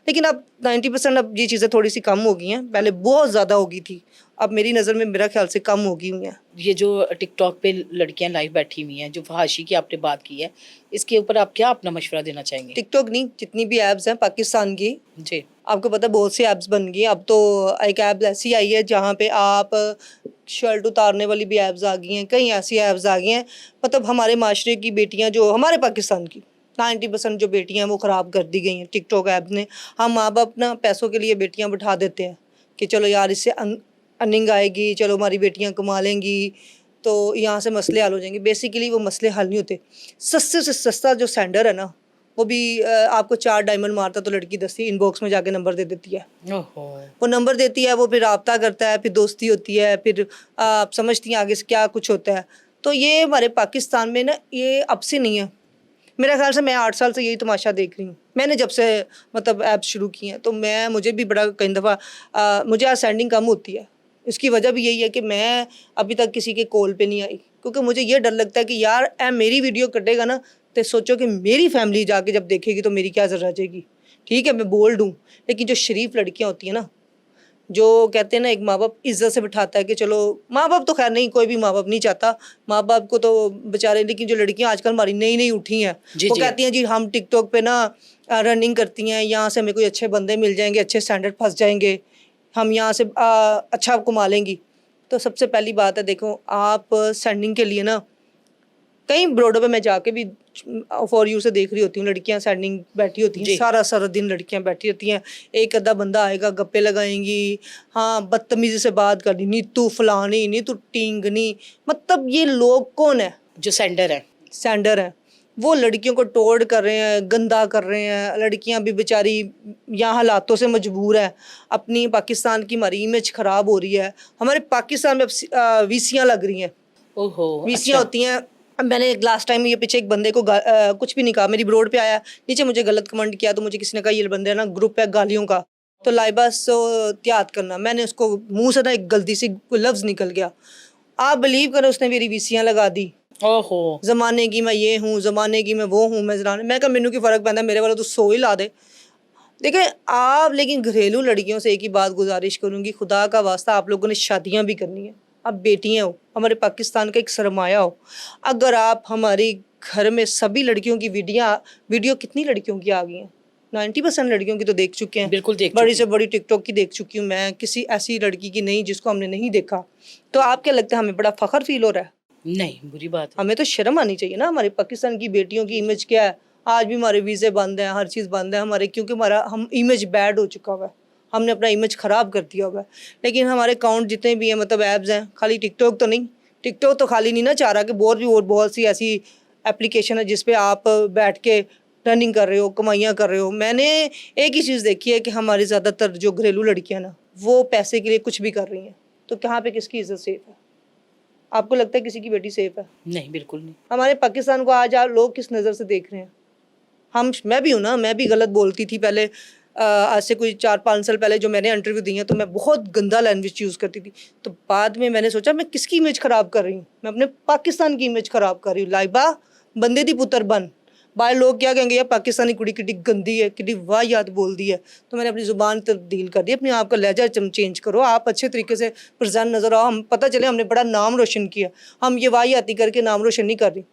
लेकिन अब 90% अब ये चीज़ें थोड़ी सी कम हो गई हैं, पहले बहुत ज़्यादा हो गई थी। अब मेरी नज़र में मेरा ख्याल से कम हो गई हुई हैं। ये जो टिकटॉक पे लड़कियां लाइव बैठी हुई हैं, जो फहाशी की आपने बात की है, इसके ऊपर आप क्या अपना मशवरा देना चाहेंगे? टिकटॉक नहीं, जितनी भी ऐप्स हैं पाकिस्तान की, जी। आपको पता है बहुत सी ऐप्स बन गई हैं। अब तो एक ऐप ऐसी आई है जहाँ पे आप शर्ट उतारने वाली भी ऐप्स आ गई हैं, कई ऐसी ऐप्स आ गई हैं। मतलब हमारे माशरे की बेटियाँ, जो हमारे पाकिस्तान की 90% जो बेटियाँ हैं वो ख़राब कर दी गई हैं टिकटॉक ऐप ने। हम माँ बाप ना पैसों के लिए बेटियाँ बिठा देते हैं कि चलो यार इससे अर्निंग आएगी, चलो हमारी बेटियाँ कमा लेंगी, तो यहाँ से मसले हल हो जाएंगे। बेसिकली वो मसले हल नहीं होते। सस्ते से सस्ता जो सेंडर है ना, वो भी आपको 4 डायमंड मारता तो लड़की 10 ही इनबॉक्स में जाके नंबर दे देती है। ओहो। वो नंबर देती है, वो फिर राब्ता करता है, फिर दोस्ती होती है, फिर आप समझती हैं आगे से क्या कुछ होता है। तो ये हमारे पाकिस्तान में ना ये अब से नहीं है। मेरा ख्याल से मैं 8 साल से यही तमाशा देख रही हूँ। मैंने जब से मतलब ऐप्स शुरू की हैं तो मुझे भी बड़ा कई दफ़ा मुझे आज सेंडिंग कम होती है। इसकी वजह भी यही है कि मैं अभी तक किसी के कॉल पे नहीं आई, क्योंकि मुझे ये डर लगता है कि यार मेरी वीडियो कटेगा ना, तो सोचो कि मेरी फैमिली जाके जब देखेगी तो मेरी क्या ज़रा जाएगी। ठीक है मैं बोल्ड हूँ, लेकिन जो शरीफ लड़कियाँ होती हैं ना, जो कहते हैं ना एक माँ बाप इज्जत से बिठाता है कि चलो, माँ बाप तो खैर नहीं, कोई भी माँ बाप नहीं चाहता माँ बाप को तो बेचारे, लेकिन जो लड़कियां आजकल हमारी नई नई उठी हैं जी वो जी। कहती हैं जी हम टिकटॉक पे ना रनिंग करती हैं, यहाँ से हमें कोई अच्छे बंदे मिल जाएंगे, अच्छे स्टैंडर्ड फंस जाएंगे, हम यहाँ से अच्छा कमा लेंगी। तो सबसे पहली बात है, देखो आप स्टैंडिंग के लिए ना कई ब्रोडों पे मैं जाके भी फॉर यू से देख रही होती हूँ, लड़कियां स्टैंडिंग बैठी होती हैं, जी। सारा सारा दिन लड़कियां बैठी होती हैं। एक आधा बंदा आएगा, गप्पे लगाएंगी, हाँ बदतमीजी से बात करनी, नी तू फलानी, नी तू टींगनी। मतलब ये लोग कौन है? जो सेंडर है। सेंडर है। वो लड़कियों को टोर्ड कर रहे हैं, गंदा कर रहे हैं। लड़कियां भी बेचारी यहाँ हालातों से मजबूर है। अपनी पाकिस्तान की हमारी इमेज ख़राब हो रही है। हमारे पाकिस्तान में अब वीसियाँ लग रही हैं। ओहो। वीसियाँ अच्छा। होती हैं। अब मैंने एक लास्ट टाइम ये पीछे एक बंदे को कुछ भी नहीं कहा, मेरी ब्रोड पे आया, नीचे मुझे गलत कमेंट किया, तो मुझे किसी ने कहा ये बंदे ना ग्रुप है गालियों का, तो लाइबा सो त्याग करना। मैंने उसको मुंह से ना एक गलती से लफ्ज़ निकल गया, आप बिलीव करो उसने मेरी वीसियाँ लगा दी। ओहो। ज़माने की मैं ये हूँ, ज़माने की मैं वो हूँ, मैं कहा मैनू की फ़र्क पैंदा, मेरे वाला तो सो ही ला दे। देखिए आप, लेकिन घरेलू लड़कियों से एक ही बात गुजारिश करूँगी, खुदा का वास्ता आप लोगों ने शादियाँ भी करनी है, आप बेटियाँ हो, हमारे पाकिस्तान का एक सरमाया हो। अगर आप हमारे घर में सभी लड़कियों की वीडियो कितनी लड़कियों की आ गई हैं, 90% लड़कियों की तो देख चुके हैं। बिल्कुल देख बड़ी चुकी से हूँ। बड़ी टिकटॉक की देख चुकी हूँ मैं, किसी ऐसी लड़की की नहीं जिसको हमने नहीं देखा। तो आप क्या लगता है हमें बड़ा फ़ख्र फील हो रहा है? नहीं, बुरी बात है। हमें तो शर्म आनी चाहिए ना। हमारे पाकिस्तान की बेटियों की इमेज क्या है? आज भी हमारे वीज़े बंद हैं, हर चीज़ बंद है हमारे, क्योंकि हम इमेज बैड हो चुका हुआ है, हमने अपना इमेज ख़राब कर दिया हुआ है। लेकिन हमारे अकाउंट जितने भी हैं, मतलब ऐप्स हैं, खाली टिकटॉक तो नहीं, टिकटॉक तो खाली नहीं ना चाह रहा कि और बहुत सी ऐसी एप्लीकेशन है जिस पे आप बैठ के रनिंग कर रहे हो, कमाइयाँ कर रहे हो। मैंने एक ही चीज़ देखी है कि हमारी ज़्यादातर जो घरेलू लड़कियाँ ना, वो पैसे के लिए कुछ भी कर रही हैं। तो कहाँ पे किसकी इज़्ज़त सेफ है? आपको लगता है किसी की बेटी सेफ है? नहीं, बिल्कुल नहीं। हमारे पाकिस्तान को आज आप लोग किस नज़र से देख रहे हैं? मैं भी हूँ ना, मैं भी गलत बोलती थी पहले। आज से कोई 4-5 साल पहले जो मैंने इंटरव्यू दी हैं तो मैं बहुत गंदा लैंग्वेज यूज़ करती थी। तो बाद में मैंने सोचा मैं किसकी इमेज ख़राब कर रही हूँ? मैं अपने पाकिस्तान की इमेज ख़राब कर रही हूँ। लाइबा बंदे दी पुत्र बन। बाहर लोग क्या कहेंगे, यार पाकिस्तानी कुड़ी कितनी गंदी है, कितनी वाहियात बोलती है। तो मैंने अपनी ज़ुबान तब्दील कर दी, अपने आप का लहजा चेंज करो, आप अच्छे तरीके से प्रेज़ेंट नज़र आओ, हम पता चले हमने बड़ा नाम रोशन किया। हम ये वाहियाती करके नाम रोशन नहीं कर रही।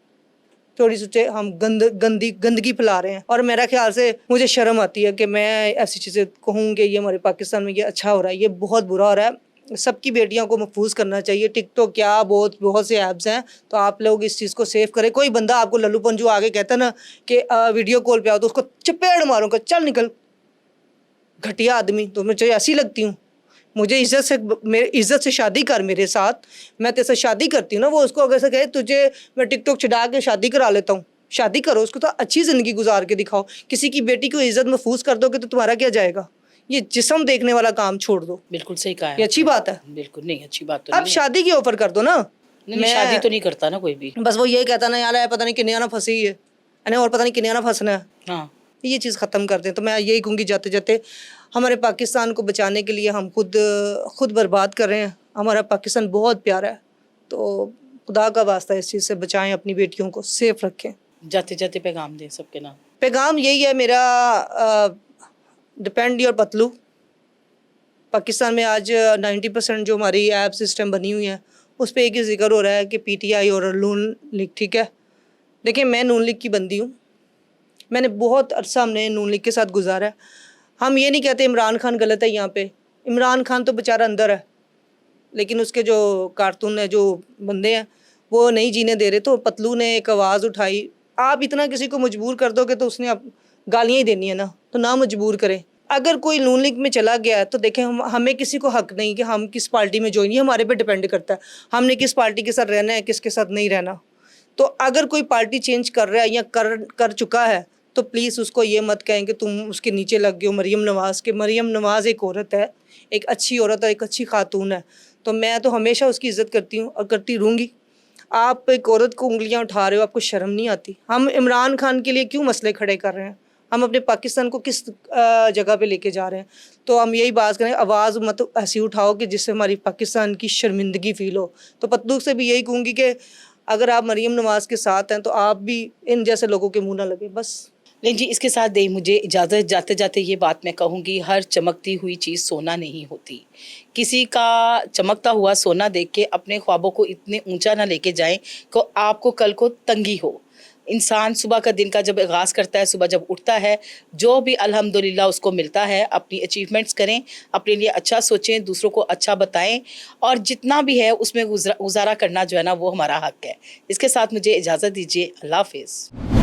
थोड़ी सोचे हम गंदगी फैला रहे हैं। और मेरा ख्याल से मुझे शर्म आती है कि मैं ऐसी चीज़ें कहूँ कि ये हमारे पाकिस्तान में ये अच्छा हो रहा है, ये बहुत बुरा हो रहा है। सबकी बेटियों को महफूज करना चाहिए। टिकटॉक क्या बहुत से ऐप्स हैं, तो आप लोग इस चीज़ को सेव करें। कोई बंदा आपको लल्लू पंजू आगे कहता ना कि वीडियो कॉल पे आओ, तो उसको चपेड़ मारूंगा, चल निकल घटिया आदमी। तो मुझे ऐसी लगती हूँ, मुझे इज्जत से शादी कर मेरे साथ, मैं तेरे से शादी करती हूँ ना। वो उसको अगर से कहे तुझे मैं टिकटॉक छुड़ा के शादी करा लेता हूँ, शादी करो, उसको तो अच्छी ज़िंदगी गुजार के दिखाओ। किसी की बेटी को इज्जत महफूज कर दोगे तो तुम्हारा क्या जाएगा? ये जिस्म देखने वाला काम छोड़ दो। बिल्कुल सही कहा है ये अच्छी आपने। बात है? बिल्कुल नहीं, अच्छी बात तो अब नहीं है। शादी की ऑफर कर दो ना। नहीं, शादी तो नहीं करता ना कोई भी। बस वो ये कहता ना यार पता नहीं किन्ने आना फंसी है, और पता नहीं किन्ने आना फंसना है। हाँ। ये चीज़ ख़त्म कर दें। तो मैं यही कहूँगी, जाते जाते हमारे पाकिस्तान को बचाने के लिए हम खुद बर्बाद कर रहे हैं। हमारा पाकिस्तान बहुत प्यारा है, तो खुदा का वास्ता इस चीज़ से बचाएं, अपनी बेटियों को सेफ रखें। जाते जाते पैगाम दें सबके नाम। पैगाम यही है मेरा, डिपेंड योर पतलू, पाकिस्तान में आज 90% जो हमारी ऐप सिस्टम बनी हुई है उस पर एक ही जिक्र हो रहा है कि पीटीआई और नून लीग, ठीक है। देखिए, मैं नून लीग की बंदी हूँ, मैंने बहुत अरसा हमने नून लीग के साथ गुजारा है। हम ये नहीं कहते इमरान खान गलत है यहाँ पे, इमरान खान तो बेचारा अंदर है, लेकिन उसके जो कारकुन है, जो बंदे हैं, वो नहीं जीने दे रहे। तो पतलू ने एक आवाज़ उठाई। आप इतना किसी को मजबूर कर दोगे तो उसने आप गालियाँ ही देनी है ना, तो ना मजबूर करें। अगर कोई नून लीग में चला गया है तो देखें, हमें किसी को हक नहीं कि हम किस पार्टी में ज्वाइन, ये हमारे पे डिपेंड करता है हमने किस पार्टी के साथ रहना है, किसके साथ नहीं रहना। तो अगर कोई पार्टी चेंज कर रहा है या कर चुका है तो प्लीज़ उसको ये मत कहें कि तुम उसके नीचे लग गए हो मरियम नवाज़ के। मरियम नवाज़ एक औरत है, एक अच्छी औरत है, एक अच्छी खातून है, तो मैं तो हमेशा उसकी इज़्ज़त करती हूँ और करती रहूँगी। आप एक औरत को उंगलियां उठा रहे हो, आपको शर्म नहीं आती? हम इमरान खान के लिए क्यों मसले खड़े कर रहे हैं? हम अपने पाकिस्तान को किस जगह पे लेके जा रहे हैं? तो हम यही बात करें, आवाज़ मत ऐसी उठाओ कि जिससे हमारी पाकिस्तान की शर्मिंदगी फील हो। तो पतलू से भी यही कहूँगी कि अगर आप मरियम नवाज़ के साथ हैं तो आप भी इन जैसे लोगों के मुँह ना लगे, बस। लेकिन जी इसके साथ दे मुझे इजाज़त, जाते जाते ये बात मैं कहूँगी, हर चमकती हुई चीज़ सोना नहीं होती। किसी का चमकता हुआ सोना देख के अपने ख्वाबों को इतने ऊंचा ना लेके जाएं कि आपको कल को तंगी हो। इंसान सुबह का दिन का जब आगाज़ करता है, सुबह जब उठता है, जो भी अल्हम्दुलिल्लाह उसको मिलता है, अपनी अचीवमेंट्स करें, अपने लिए अच्छा सोचें, दूसरों को अच्छा बताएं और जितना भी है उसमें गुजारा करना जो है ना वो हमारा हक है। इसके साथ मुझे इजाज़त दीजिए। अल्लाह हाफ़िज़।